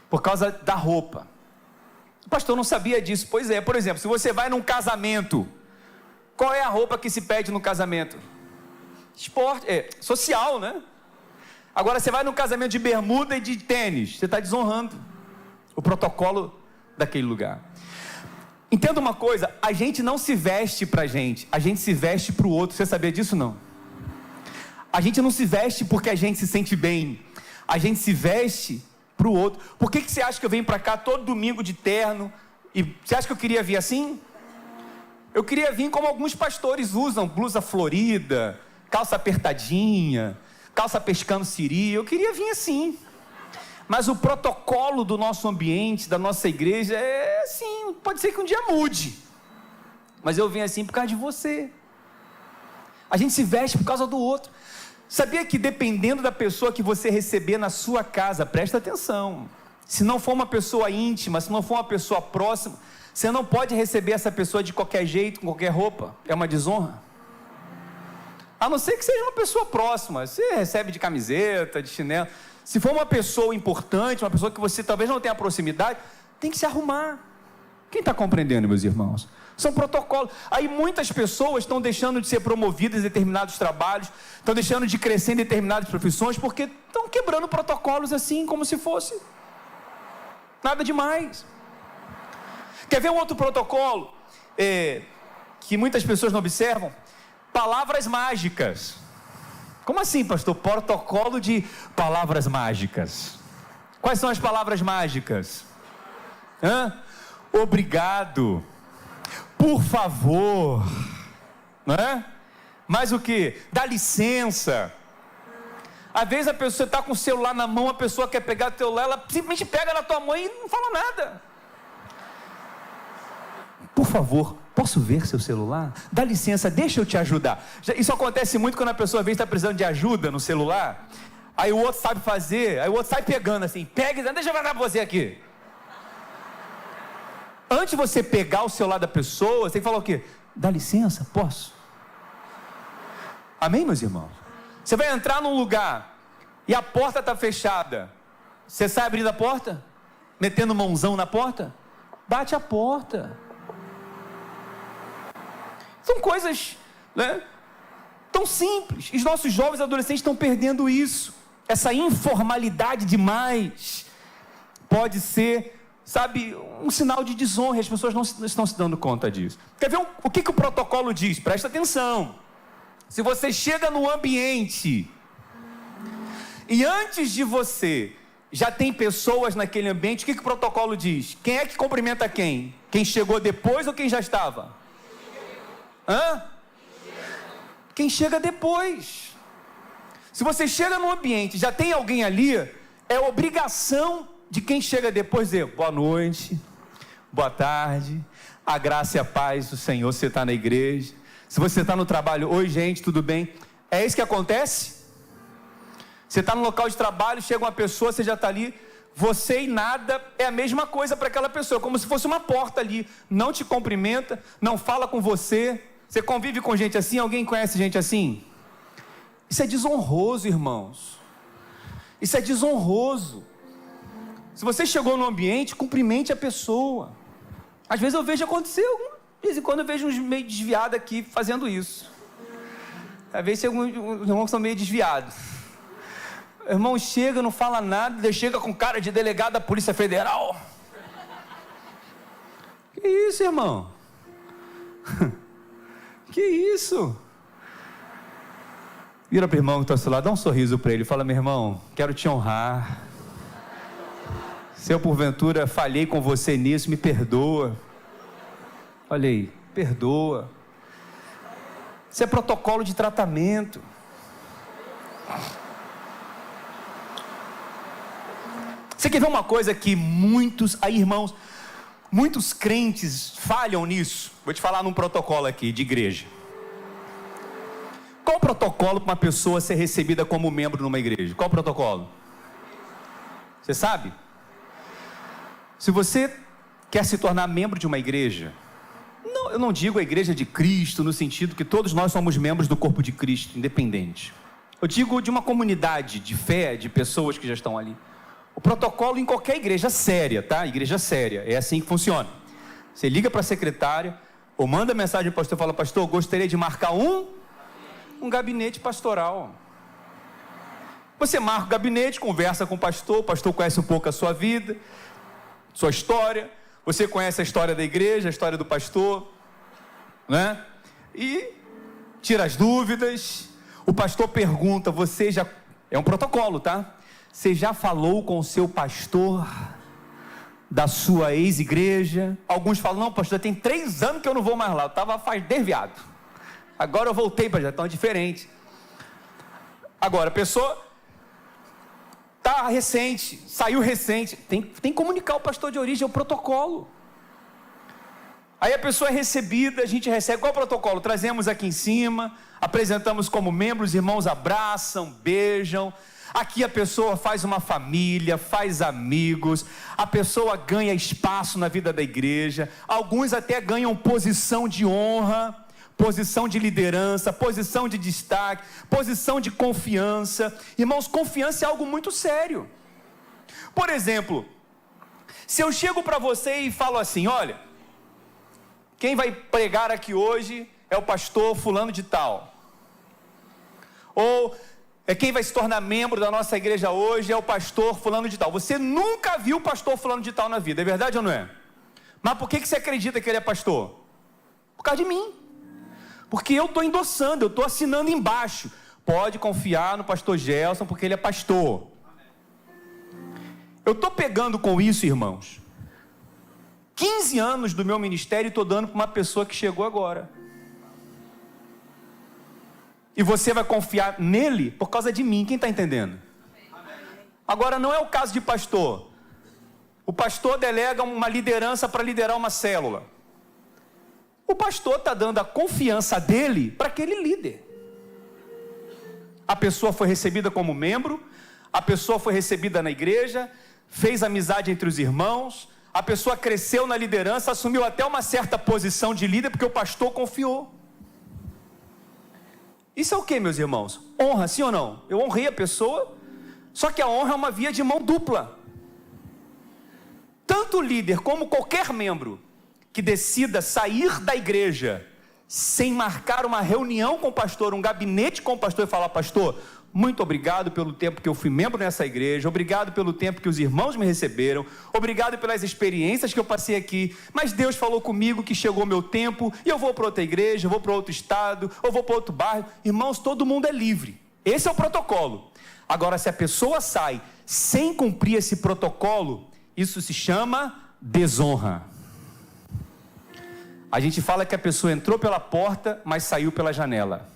Por causa da roupa. O pastor não sabia disso. Pois é, por exemplo, se você vai num casamento, qual é a roupa que se pede no casamento? Social, né? Agora você vai num casamento de bermuda e de tênis, você está desonrando o protocolo daquele lugar. Entenda uma coisa, a gente não se veste pra gente, a gente se veste pro outro. Você sabia disso, não? A gente não se veste porque a gente se sente bem, a gente se veste pro outro. Por que você acha que eu venho pra cá todo domingo de terno? E você acha que eu queria vir assim? Eu queria vir como alguns pastores usam, blusa florida, calça apertadinha, calça pescando siri. Eu queria vir assim. Mas o protocolo do nosso ambiente, da nossa igreja, é assim. Pode ser que um dia mude, mas eu vim assim por causa de você. A gente se veste por causa do outro. Sabia que dependendo da pessoa que você receber na sua casa, presta atenção, se não for uma pessoa íntima, se não for uma pessoa próxima, você não pode receber essa pessoa de qualquer jeito, com qualquer roupa. É uma desonra. A não ser que seja uma pessoa próxima, você recebe de camiseta, de chinelo. Se for uma pessoa importante, uma pessoa que você talvez não tenha proximidade, tem que se arrumar. Quem está compreendendo, meus irmãos? São protocolos. Aí muitas pessoas estão deixando de ser promovidas em determinados trabalhos, estão deixando de crescer em determinadas profissões, porque estão quebrando protocolos assim, como se fosse nada demais. Quer ver um outro protocolo que muitas pessoas não observam? Palavras mágicas. Como assim, pastor? Protocolo de palavras mágicas. Quais são as palavras mágicas? Obrigado. Por favor. Não é? Mais o que? Dá licença. Às vezes a pessoa está com o celular na mão, a pessoa quer pegar o teu celular, ela simplesmente pega na tua mão e não fala nada. Por favor, posso ver seu celular? Dá licença, deixa eu te ajudar. Isso acontece muito quando a pessoa às vezes está precisando de ajuda no celular. Aí o outro sabe fazer, aí o outro sai pegando assim, pega, deixa eu mandar para você aqui. Antes de você pegar o celular da pessoa, você tem que falar o quê? Dá licença, posso? Amém, meus irmãos? Você vai entrar num lugar e a porta está fechada. Você sai abrindo a porta? Metendo mãozão na porta? Bate a porta. São coisas, né, tão simples. Os nossos jovens e adolescentes estão perdendo isso. essa informalidade demais pode ser, sabe, um sinal de desonra, e as pessoas não estão se dando conta disso. Quer ver o que o protocolo diz? Presta atenção. Se você chega no ambiente e antes de você já tem pessoas naquele ambiente, o que o protocolo diz? Quem é que cumprimenta quem? Quem chegou depois ou quem já estava? Quem chega depois. Se você chega no ambiente, já tem alguém ali, é obrigação de quem chega depois dizer boa noite, boa tarde, a graça e a paz do Senhor. Você está na igreja, se você está no trabalho, oi gente, tudo bem? É isso que acontece? Você está no local de trabalho, chega uma pessoa, você já está ali, você e nada é a mesma coisa para aquela pessoa, como se fosse uma porta ali, não te cumprimenta, não fala com você. Você convive com gente assim? Alguém conhece gente assim? Isso é desonroso, irmãos. Isso é desonroso. Se você chegou no ambiente, cumprimente a pessoa. Às vezes eu vejo acontecer, de vez em quando eu vejo uns meio desviados aqui fazendo isso. Às vezes alguns irmãos são meio desviados. O irmão chega, não fala nada, ele chega com cara de delegado da Polícia Federal. Que isso, irmão? Que isso? Vira para o irmão que está ao seu lado, dá um sorriso para ele, fala: meu irmão, quero te honrar. Se eu porventura falhei com você nisso, me perdoa. Olha aí, perdoa. Isso é protocolo de tratamento. Você quer ver uma coisa que muitos crentes falham nisso? Vou te falar num protocolo aqui de igreja. Qual o protocolo para uma pessoa ser recebida como membro numa igreja? Qual o protocolo? Você sabe? Se você quer se tornar membro de uma igreja, eu não digo a igreja de Cristo no sentido que todos nós somos membros do corpo de Cristo, independente. Eu digo de uma comunidade de fé, de pessoas que já estão ali. O protocolo em qualquer igreja séria, tá? Igreja séria, é assim que funciona. Você liga para a secretária, ou manda mensagem para o pastor e fala: pastor, gostaria de marcar um gabinete pastoral. Você marca o gabinete, conversa com o pastor conhece um pouco a sua vida, sua história, você conhece a história da igreja, a história do pastor, né? E tira as dúvidas. O pastor pergunta: você já... É um protocolo, tá? Você já falou com o seu pastor da sua ex-igreja? Alguns falam: não, pastor, tem 3 anos que eu não vou mais lá, eu estava desviado, agora eu voltei para já, então é diferente. Agora, a pessoa está recente, saiu recente, tem que comunicar o pastor de origem, é o protocolo. Aí a pessoa é recebida, a gente recebe, qual é o protocolo? Trazemos aqui em cima, apresentamos como membros, os irmãos abraçam, beijam. Aqui a pessoa faz uma família, faz amigos, a pessoa ganha espaço na vida da igreja, alguns até ganham posição de honra, posição de liderança, posição de destaque, posição de confiança. Irmãos, confiança é algo muito sério. Por exemplo, se eu chego para você e falo assim: olha, quem vai pregar aqui hoje é o pastor fulano de tal, ou quem vai se tornar membro da nossa igreja hoje é o pastor fulano de tal. Você nunca viu o pastor fulano de tal na vida, é verdade ou não é? Mas por que você acredita que ele é pastor? Por causa de mim. Porque eu estou endossando, eu estou assinando embaixo. Pode confiar no pastor Gelson, porque ele é pastor. Eu estou pegando com isso, irmãos, 15 anos do meu ministério e estou dando para uma pessoa que chegou agora. E você vai confiar nele por causa de mim. Quem está entendendo? Agora, não é o caso de pastor. O pastor delega uma liderança para liderar uma célula. O pastor está dando a confiança dele para aquele líder. A pessoa foi recebida como membro, a pessoa foi recebida na igreja, fez amizade entre os irmãos, a pessoa cresceu na liderança, assumiu até uma certa posição de líder porque o pastor confiou. Isso é o que, meus irmãos? Honra, sim ou não? Eu honrei a pessoa, só que a honra é uma via de mão dupla. Tanto o líder como qualquer membro que decida sair da igreja sem marcar uma reunião com o pastor, um gabinete com o pastor e falar: pastor, muito obrigado pelo tempo que eu fui membro nessa igreja, obrigado pelo tempo que os irmãos me receberam, obrigado pelas experiências que eu passei aqui, mas Deus falou comigo que chegou o meu tempo, e eu vou para outra igreja, eu vou para outro estado, eu vou para outro bairro. Irmãos, todo mundo é livre, esse é o protocolo. Agora, se a pessoa sai sem cumprir esse protocolo, isso se chama desonra. A gente fala que a pessoa entrou pela porta, mas saiu pela janela.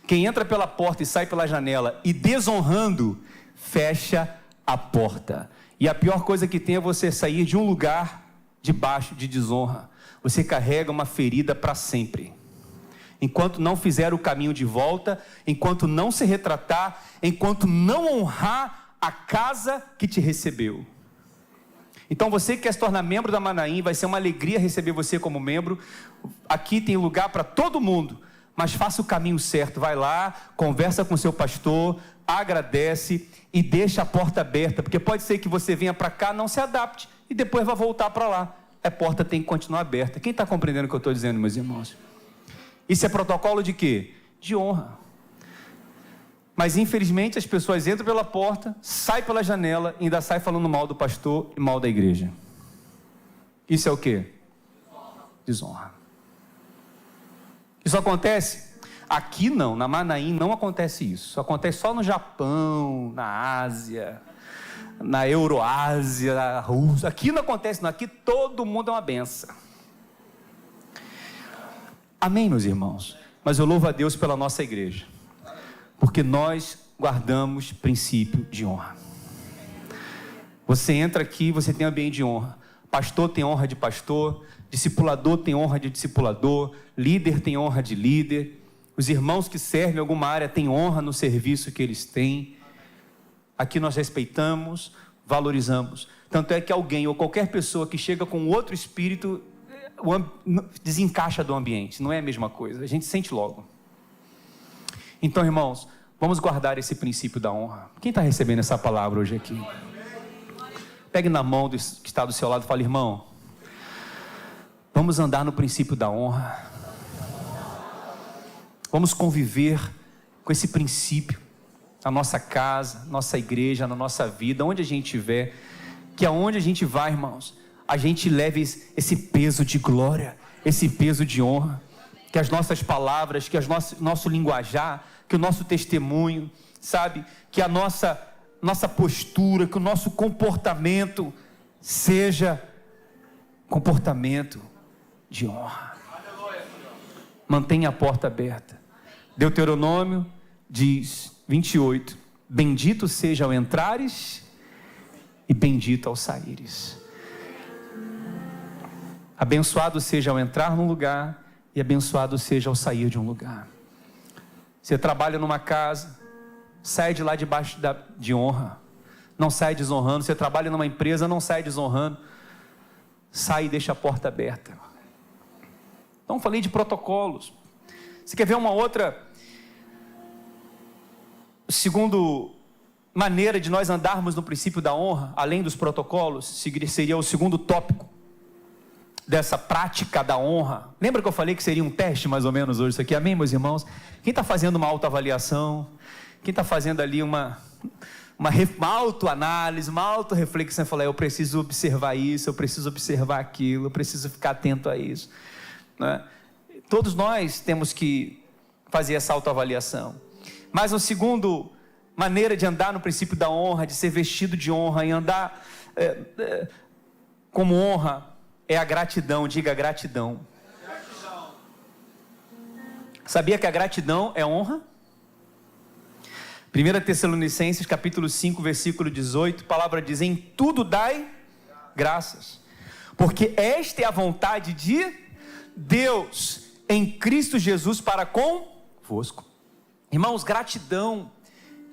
Quem entra pela porta e sai pela janela e desonrando, fecha a porta. E a pior coisa que tem é você sair de um lugar debaixo de desonra. Você carrega uma ferida para sempre. Enquanto não fizer o caminho de volta, enquanto não se retratar, enquanto não honrar a casa que te recebeu. Então você que quer se tornar membro da Manaim, vai ser uma alegria receber você como membro. Aqui tem lugar para todo mundo. Mas faça o caminho certo, vai lá, conversa com seu pastor, agradece e deixa a porta aberta, porque pode ser que você venha para cá, não se adapte e depois vai voltar para lá. A porta tem que continuar aberta. Quem está compreendendo o que eu estou dizendo, meus irmãos? Isso é protocolo de quê? De honra. Mas infelizmente as pessoas entram pela porta, saem pela janela e ainda saem falando mal do pastor e mal da igreja. Isso é o quê? Desonra. Isso acontece? Aqui não, na Manaim não acontece isso. Isso acontece só no Japão, na Ásia, na Euroásia, na Rússia. Aqui não acontece não, aqui todo mundo é uma benção. Amém, meus irmãos? Mas eu louvo a Deus pela nossa igreja, porque nós guardamos princípio de honra. Você entra aqui, você tem ambiente de honra. Pastor tem honra de pastor, discipulador tem honra de discipulador, líder tem honra de líder, os irmãos que servem em alguma área têm honra no serviço que eles têm. Aqui nós respeitamos, valorizamos. Tanto é que alguém ou qualquer pessoa que chega com outro espírito desencaixa do ambiente, não é a mesma coisa, a gente sente logo. Então, irmãos, vamos guardar esse princípio da honra. Quem está recebendo essa palavra hoje aqui? Pegue na mão que está do seu lado e fale: irmão, vamos andar no princípio da honra. Vamos conviver com esse princípio na nossa casa, nossa igreja, na nossa vida, onde a gente estiver. Que aonde a gente vai, irmãos, a gente leve esse peso de glória, esse peso de honra. Que as nossas palavras, que nosso linguajar, que o nosso testemunho, sabe? Que a nossa postura, que o nosso comportamento seja comportamento de honra. Mantenha a porta aberta. Deuteronômio diz, 28, bendito seja ao entrares e bendito ao saíres. Abençoado seja ao entrar num lugar e abençoado seja ao sair de um lugar. Você trabalha numa casa, sai de lá debaixo de honra, não sai desonrando. Você trabalha numa empresa, não sai desonrando, sai e deixa a porta aberta. Então falei de protocolos. Você quer ver uma outra, segundo maneira de nós andarmos no princípio da honra, além dos protocolos? Seria o segundo tópico dessa prática da honra. Lembra que eu falei que seria um teste mais ou menos hoje isso aqui? Amém, meus irmãos? Quem está fazendo uma autoavaliação, quem está fazendo ali uma autoanálise, uma autorreflexão, falar: eu preciso observar isso, eu preciso observar aquilo, eu preciso ficar atento a isso, né? Todos nós temos que fazer essa autoavaliação. Mas a segunda maneira de andar no princípio da honra, de ser vestido de honra e andar como honra, é a gratidão. Diga gratidão. Gratidão. Sabia que a gratidão é honra? 1 Tessalonicenses capítulo 5, versículo 18, a palavra diz: em tudo dai graças, porque esta é a vontade de Deus em Cristo Jesus para convosco. Irmãos, gratidão,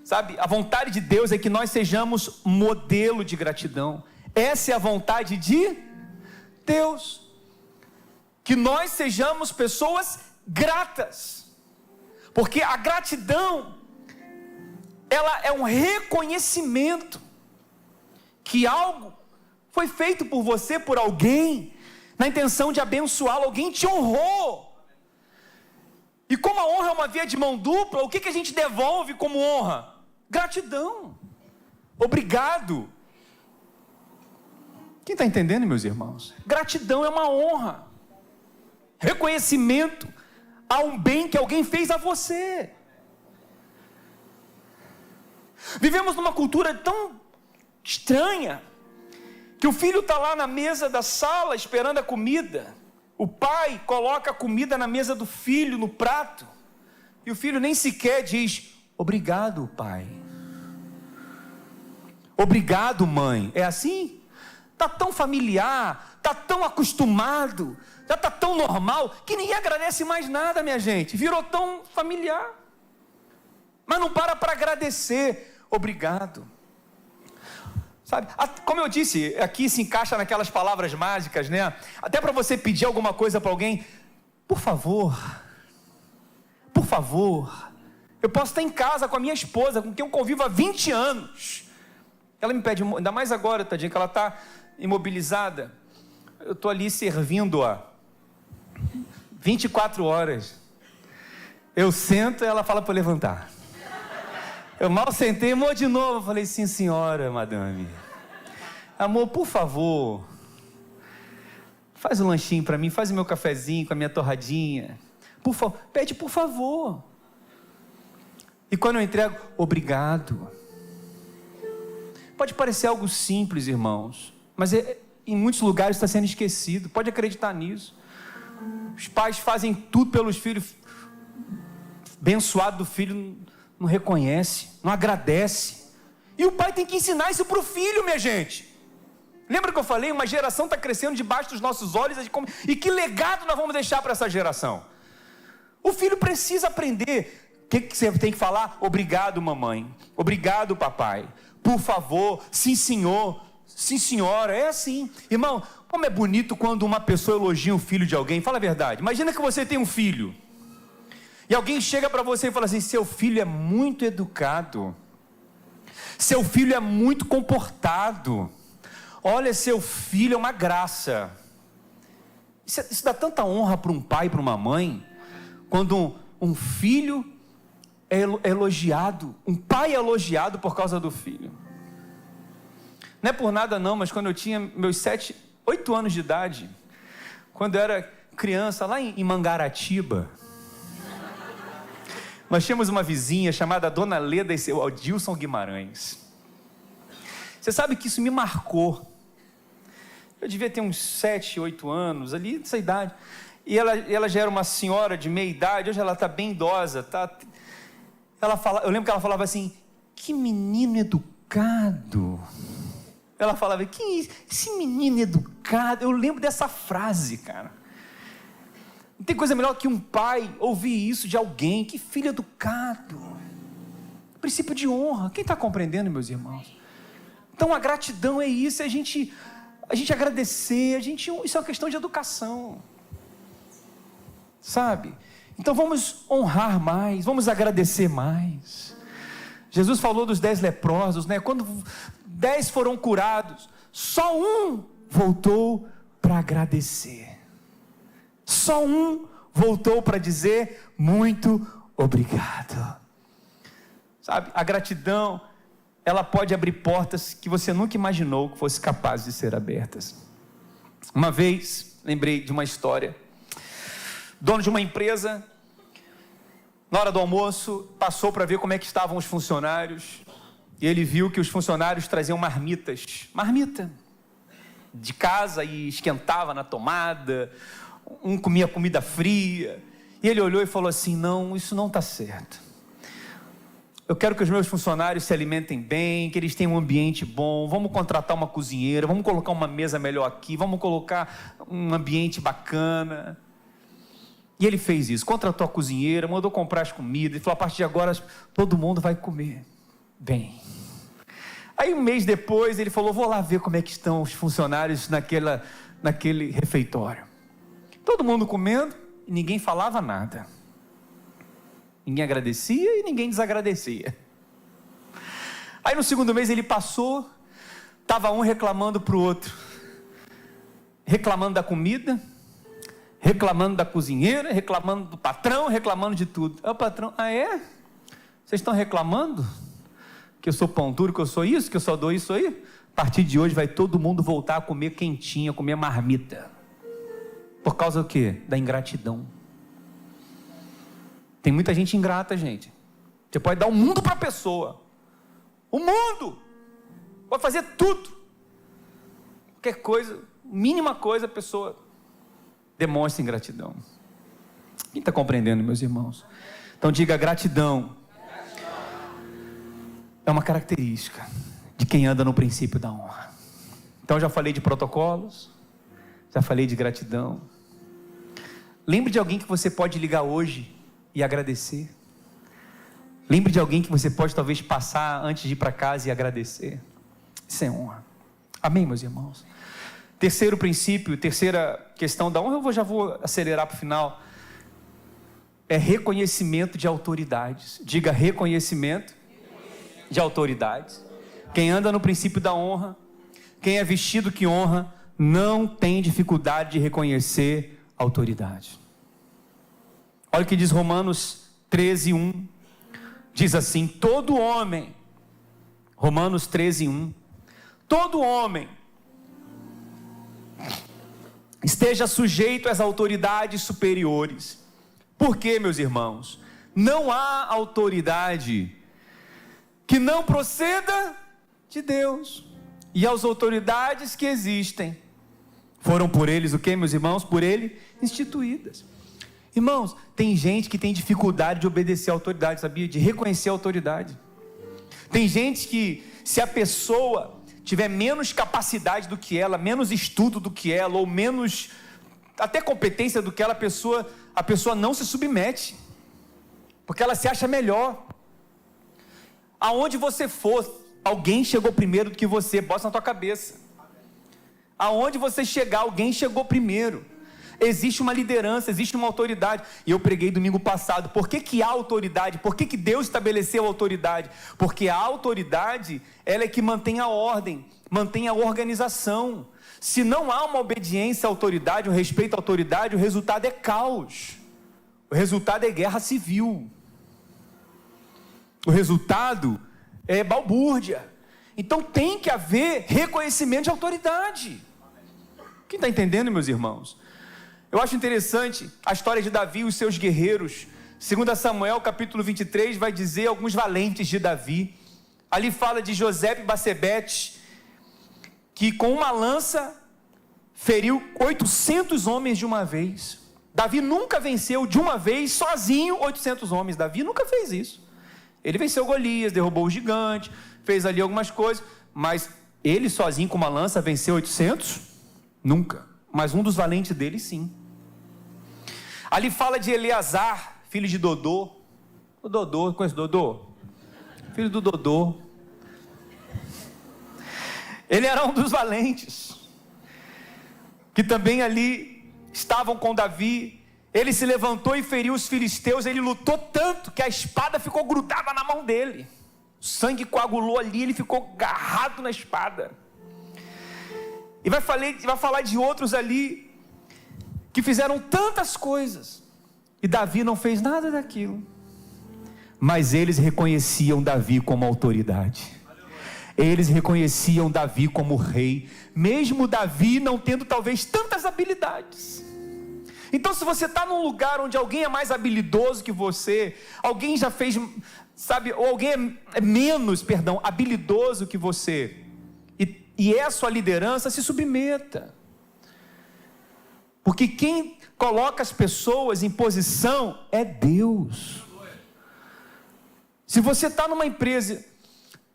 sabe, a vontade de Deus é que nós sejamos modelo de gratidão. Essa é a vontade de Deus, que nós sejamos pessoas gratas, porque a gratidão, ela é um reconhecimento que algo foi feito por você, por alguém, na intenção de abençoá-lo. Alguém te honrou, E como a honra é uma via de mão dupla, o que a gente devolve como honra? Gratidão. Obrigado. Quem está entendendo, meus irmãos? Gratidão é uma honra. Reconhecimento a um bem que alguém fez a você. Vivemos numa cultura tão estranha, que o filho está lá na mesa da sala esperando a comida. O pai coloca a comida na mesa do filho, no prato, e o filho nem sequer diz: obrigado, pai. Obrigado, mãe. É assim? Está tão familiar, está tão acostumado, já está tão normal, que ninguém agradece mais nada, minha gente. Virou tão familiar. Mas não para agradecer. Obrigado. Sabe, como eu disse, aqui se encaixa naquelas palavras mágicas, né? Até para você pedir alguma coisa para alguém, por favor, eu posso estar em casa com a minha esposa, com quem eu convivo há 20 anos, ela me pede, ainda mais agora, tadinha, que ela está imobilizada, eu estou ali servindo-a 24 horas, eu sento e ela fala para eu levantar. Eu mal sentei, amor, de novo. Eu falei, sim, senhora, madame. Amor, por favor, faz um lanchinho para mim, faz o meu cafezinho com a minha torradinha. Por favor, pede por favor. E quando eu entrego, obrigado. Pode parecer algo simples, irmãos, mas em muitos lugares está sendo esquecido. Pode acreditar nisso. Os pais fazem tudo pelos filhos. Abençoado do filho não reconhece, não agradece, e o pai tem que ensinar isso para o filho, minha gente. Lembra que eu falei, uma geração está crescendo debaixo dos nossos olhos, e que legado nós vamos deixar para essa geração? O filho precisa aprender. O que você tem que falar? Obrigado, mamãe, obrigado, papai, por favor, sim, senhor, sim, senhora. É assim, irmão. Como é bonito quando uma pessoa elogia o filho de alguém. Fala a verdade, imagina que você tem um filho e alguém chega para você e fala assim: seu filho é muito educado, seu filho é muito comportado, olha, seu filho é uma graça. Isso dá tanta honra para um pai e para uma mãe, quando um filho é elogiado, um pai é elogiado por causa do filho. Não é por nada não, mas quando eu tinha meus 8 anos de idade, quando eu era criança, lá em Mangaratiba, nós tínhamos uma vizinha chamada Dona Leda e seu Adilson Guimarães. Você sabe que isso me marcou. Eu devia ter uns 7, 8 anos, ali dessa idade. E ela já era uma senhora de meia idade, hoje ela está bem idosa. Eu lembro que ela falava assim: que menino educado. Ela falava: esse menino educado. Eu lembro dessa frase, cara. Não tem coisa melhor que um pai ouvir isso de alguém. Que filho educado. Princípio de honra. Quem está compreendendo, meus irmãos? Então a gratidão é isso, é a gente agradecer, isso é uma questão de educação, sabe? Então vamos honrar mais, vamos agradecer mais. Jesus falou dos 10 leprosos, né? Quando 10 foram curados, só um voltou para agradecer. Só um voltou para dizer muito obrigado. Sabe, a gratidão, ela pode abrir portas que você nunca imaginou que fossem capazes de ser abertas. Uma vez, lembrei de uma história. Dono de uma empresa, na hora do almoço, passou para ver como é que estavam os funcionários, e ele viu que os funcionários traziam marmita de casa e esquentava na tomada. Um comia comida fria, e ele olhou e falou assim: não, isso não está certo. Eu quero que os meus funcionários se alimentem bem, que eles tenham um ambiente bom. Vamos contratar uma cozinheira, vamos colocar uma mesa melhor aqui, vamos colocar um ambiente bacana. E ele fez isso, contratou a cozinheira, mandou comprar as comidas, e falou: a partir de agora todo mundo vai comer bem. Aí um mês depois ele falou: vou lá ver como é que estão os funcionários naquele refeitório. Todo mundo comendo e ninguém falava nada. Ninguém agradecia e ninguém desagradecia. Aí no segundo mês ele passou, estava um reclamando para o outro. Reclamando da comida, reclamando da cozinheira, reclamando do patrão, reclamando de tudo. Aí o patrão, vocês estão reclamando? Que eu sou pão duro, que eu sou isso, que eu só dou isso aí? A partir de hoje vai todo mundo voltar a comer quentinha, comer marmita. Por causa do quê? Da ingratidão. Tem muita gente ingrata, gente. Você pode dar o mundo para a pessoa. O mundo! Pode fazer tudo. Qualquer coisa, mínima coisa, a pessoa demonstra ingratidão. Quem está compreendendo, meus irmãos? Então diga, gratidão é uma característica de quem anda no princípio da honra. Então já falei de protocolos, já falei de gratidão. Lembre de alguém que você pode ligar hoje e agradecer. Lembre de alguém que você pode talvez passar antes de ir para casa e agradecer. Isso é honra. Amém, meus irmãos? Terceiro princípio, terceira questão da honra, eu já vou acelerar para o final. É reconhecimento de autoridades. Diga, reconhecimento de autoridades. Quem anda no princípio da honra, quem é vestido que honra, não tem dificuldade de reconhecer autoridade. Olha o que diz Romanos 13:1. Diz assim, todo homem, Romanos 13:1, todo homem esteja sujeito às autoridades superiores. Por quê, meus irmãos? Não há autoridade que não proceda de Deus. E as autoridades que existem foram por eles, o quê, meus irmãos? Por ele instituídas. Irmãos, tem gente que tem dificuldade de obedecer a autoridade, sabia? De reconhecer a autoridade. Tem gente que, se a pessoa tiver menos capacidade do que ela, menos estudo do que ela, ou menos até competência do que ela, a pessoa não se submete, porque ela se acha melhor. Aonde você for, alguém chegou primeiro do que você, bota na tua cabeça. Aonde você chegar, alguém chegou primeiro. Existe uma liderança, existe uma autoridade. E eu preguei domingo passado, por que há autoridade? Por que Deus estabeleceu a autoridade? Porque a autoridade, ela é que mantém a ordem, mantém a organização. Se não há uma obediência à autoridade, um respeito à autoridade, o resultado é caos. O resultado é guerra civil. O resultado é balbúrdia. Então tem que haver reconhecimento de autoridade. Quem está entendendo, meus irmãos? Eu acho interessante a história de Davi e os seus guerreiros. 2 Samuel capítulo 23 vai dizer alguns valentes de Davi. Ali fala de José e Basebete, que com uma lança feriu 800 homens de uma vez. Davi nunca venceu de uma vez sozinho 800 homens. Davi nunca fez isso. Ele venceu Golias, derrubou o gigante, fez ali algumas coisas, mas ele sozinho com uma lança venceu 800? Nunca. Mas um dos valentes dele, sim. Ali fala de Eleazar, filho de Dodô. O Dodô, conhece Dodô? Filho do Dodô. Ele era um dos valentes, que também ali estavam com Davi. Ele se levantou e feriu os filisteus. Ele lutou tanto que a espada ficou grudada na mão dele. O sangue coagulou ali, ele ficou agarrado na espada. E vai falar de outros ali que fizeram tantas coisas e Davi não fez nada daquilo, mas eles reconheciam Davi como autoridade. Eles reconheciam Davi como rei, mesmo Davi não tendo talvez tantas habilidades. Então, se você está num lugar onde alguém é mais habilidoso que você, alguém já fez, sabe, ou alguém é menos, habilidoso que você, e é a sua liderança, se submeta. Porque quem coloca as pessoas em posição é Deus. Se você está numa empresa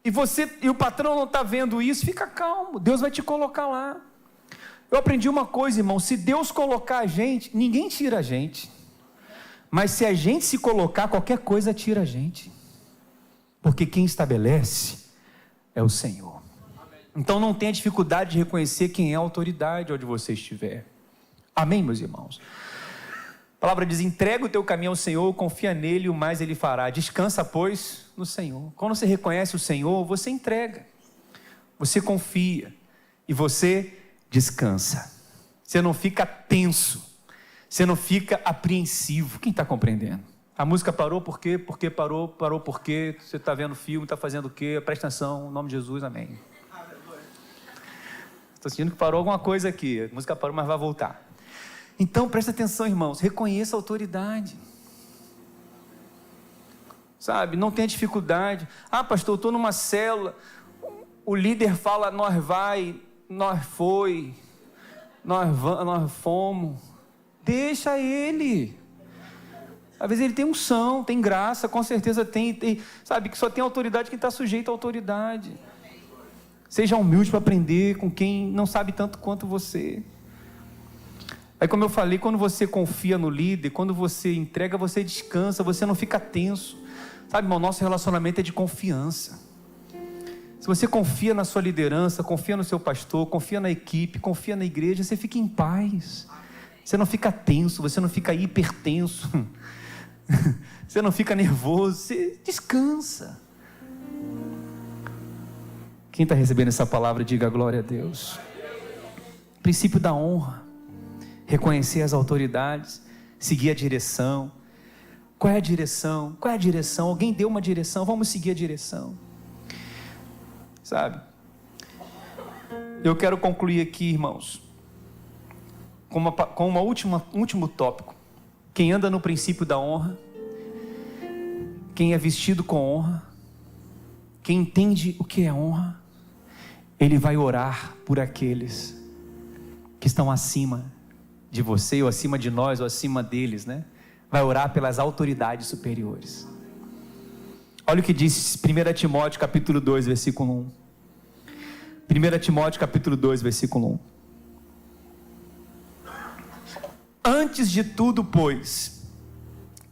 e o patrão não está vendo isso, fica calmo, Deus vai te colocar lá. Eu aprendi uma coisa, irmão, se Deus colocar a gente, ninguém tira a gente. Mas se a gente se colocar, qualquer coisa tira a gente. Porque quem estabelece é o Senhor. Então não tenha dificuldade de reconhecer quem é a autoridade onde você estiver. Amém, meus irmãos? A palavra diz, entrega o teu caminho ao Senhor, confia nele, o mais ele fará. Descansa, pois, no Senhor. Quando você reconhece o Senhor, você entrega. Você confia. E você descansa. Você não fica tenso. Você não fica apreensivo. Quem está compreendendo? A música parou por quê? Porque parou por quê? Você está vendo o filme, está fazendo o quê? Presta atenção, em nome de Jesus, amém. Estou sentindo que parou alguma coisa aqui. A música parou, mas vai voltar. Então, presta atenção, irmãos. Reconheça a autoridade. Sabe, não tenha dificuldade. Ah, pastor, eu estou numa célula. O líder fala, nós vai, nós foi, nós fomos. Deixa ele. Às vezes ele tem unção, tem graça, com certeza tem, sabe, que só tem autoridade quem está sujeito à autoridade. Seja humilde para aprender com quem não sabe tanto quanto você. Aí, como eu falei, quando você confia no líder, quando você entrega, você descansa, você não fica tenso. Sabe, irmão, nosso relacionamento é de confiança. Se você confia na sua liderança, confia no seu pastor, confia na equipe, confia na igreja, você fica em paz. Você não fica tenso, você não fica hipertenso. Você não fica nervoso, você descansa. Quem está recebendo essa palavra, diga glória a Deus. Princípio da honra. Reconhecer as autoridades, seguir a direção. Qual é a direção? Qual é a direção? Alguém deu uma direção, vamos seguir a direção. Sabe? Eu quero concluir aqui, irmãos, com um último tópico. Quem anda no princípio da honra, quem é vestido com honra, quem entende o que é honra, ele vai orar por aqueles que estão acima de você, ou acima de nós, ou acima deles, né? Vai orar pelas autoridades superiores. Olha o que diz 1 Timóteo capítulo 2, versículo 1. 1 Timóteo capítulo 2, versículo 1. Antes de tudo, pois,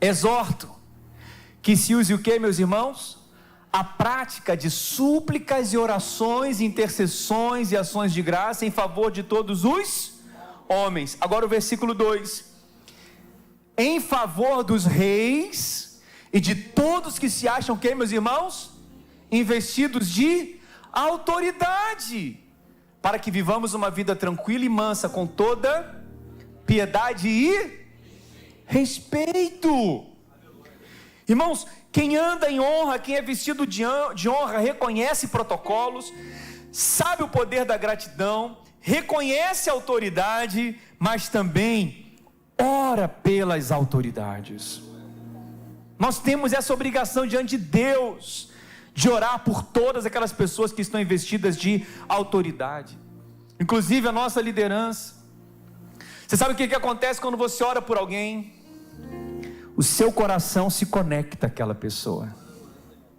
exorto que se use o que, meus irmãos? A prática de súplicas e orações, intercessões e ações de graça em favor de todos os homens. Agora o versículo 2. Em favor dos reis e de todos que se acham, que, meus irmãos? Investidos de autoridade, para que vivamos uma vida tranquila e mansa, com toda piedade e respeito. Irmãos, quem anda em honra, quem é vestido de honra, reconhece protocolos, sabe o poder da gratidão, reconhece a autoridade, mas também ora pelas autoridades. Nós temos essa obrigação diante de Deus, de orar por todas aquelas pessoas que estão investidas de autoridade, inclusive a nossa liderança. Você sabe o que acontece quando você ora por alguém? O seu coração se conecta àquela pessoa.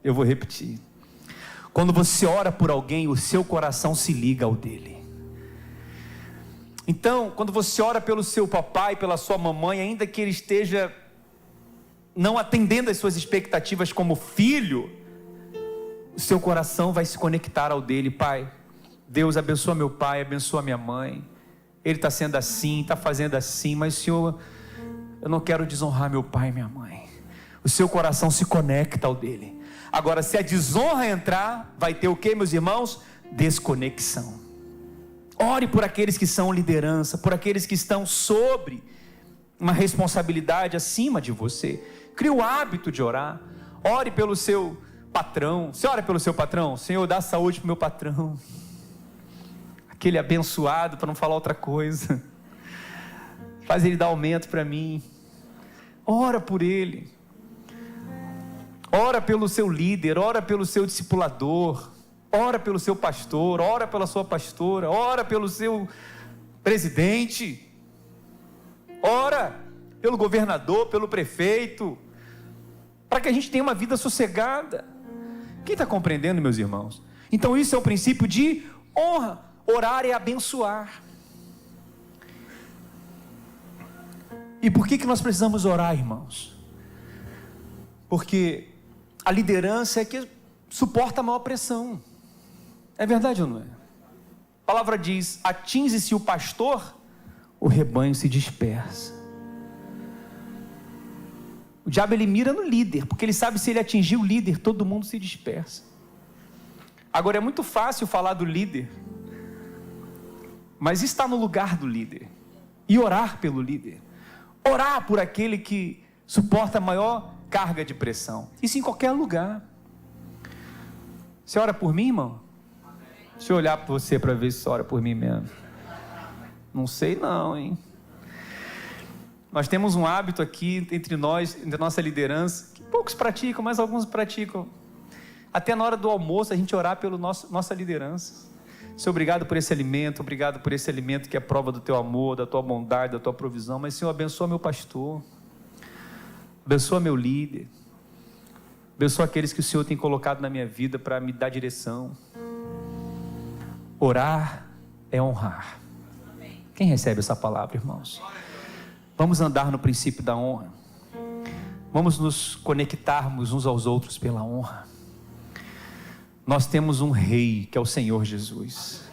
Eu vou repetir. Quando você ora por alguém, o seu coração se liga ao dele. Então, quando você ora pelo seu papai, pela sua mamãe, ainda que ele esteja não atendendo às suas expectativas como filho, o seu coração vai se conectar ao dele. Pai, Deus abençoa meu pai, abençoa minha mãe. Ele está sendo assim, está fazendo assim, mas Senhor, eu não quero desonrar meu pai e minha mãe. O seu coração se conecta ao dele. Agora, se a desonra entrar, vai ter o que, meus irmãos? Desconexão. Ore por aqueles que são liderança, por aqueles que estão sobre uma responsabilidade acima de você. Crie o hábito de orar. Ore pelo seu patrão. Você ora pelo seu patrão? Senhor, dá saúde para o meu patrão, aquele abençoado, para não falar outra coisa. Faz ele dar aumento para mim. Ora por ele. Ora pelo seu líder, ora pelo seu discipulador, ora pelo seu pastor, ora pela sua pastora, ora pelo seu presidente, ora pelo governador, pelo prefeito, para que a gente tenha uma vida sossegada. Quem está compreendendo, meus irmãos? Então isso é o princípio de honra. Orar é abençoar. E por que nós precisamos orar, irmãos? Porque a liderança é que suporta a maior pressão. É verdade ou não é? A palavra diz: atinge-se o pastor, o rebanho se dispersa. O diabo, ele mira no líder, porque ele sabe, se ele atingir o líder, todo mundo se dispersa. Agora, é muito fácil falar do líder, mas estar no lugar do líder e orar pelo líder, Orar por aquele que suporta a maior carga de pressão. Isso em qualquer lugar. Você ora por mim, irmão? Deixa eu olhar para você para ver se você ora por mim mesmo. Não sei não, hein? Nós temos um hábito aqui entre nós, entre a nossa liderança, que poucos praticam, mas alguns praticam. Até na hora do almoço a gente orar pela nossa liderança. Senhor, obrigado por esse alimento que é prova do teu amor, da tua bondade, da tua provisão. Mas, Senhor, abençoa meu pastor, abençoa meu líder, abençoa aqueles que o Senhor tem colocado na minha vida para me dar direção. Orar é honrar. Quem recebe essa palavra, irmãos? Vamos andar no princípio da honra. Vamos nos conectarmos uns aos outros pela honra. Nós temos um rei, que é o Senhor Jesus,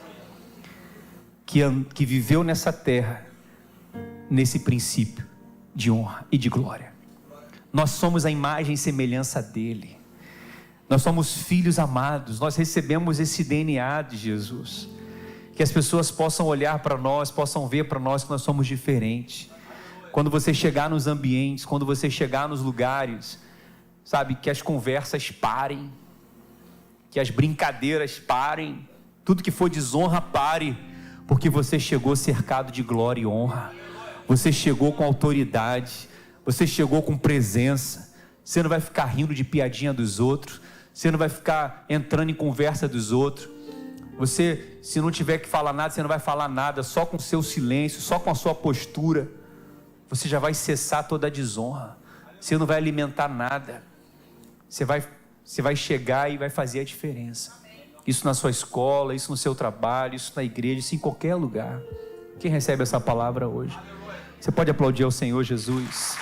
que viveu nessa terra, nesse princípio de honra e de glória. Nós somos a imagem e semelhança dele. Nós somos filhos amados, nós recebemos esse DNA de Jesus. Que as pessoas possam olhar para nós, possam ver para nós que nós somos diferentes. Quando você chegar nos ambientes, quando você chegar nos lugares, sabe, que as conversas parem, que as brincadeiras parem, tudo que for desonra pare, porque você chegou cercado de glória e honra, você chegou com autoridade, você chegou com presença. Você não vai ficar rindo de piadinha dos outros, você não vai ficar entrando em conversa dos outros. Você, se não tiver que falar nada, você não vai falar nada, só com o seu silêncio, só com a sua postura, você já vai cessar toda a desonra. Você não vai alimentar nada, você vai chegar e vai fazer a diferença. Isso na sua escola, isso no seu trabalho, isso na igreja, isso em qualquer lugar. Quem recebe essa palavra hoje? Você pode aplaudir ao Senhor Jesus?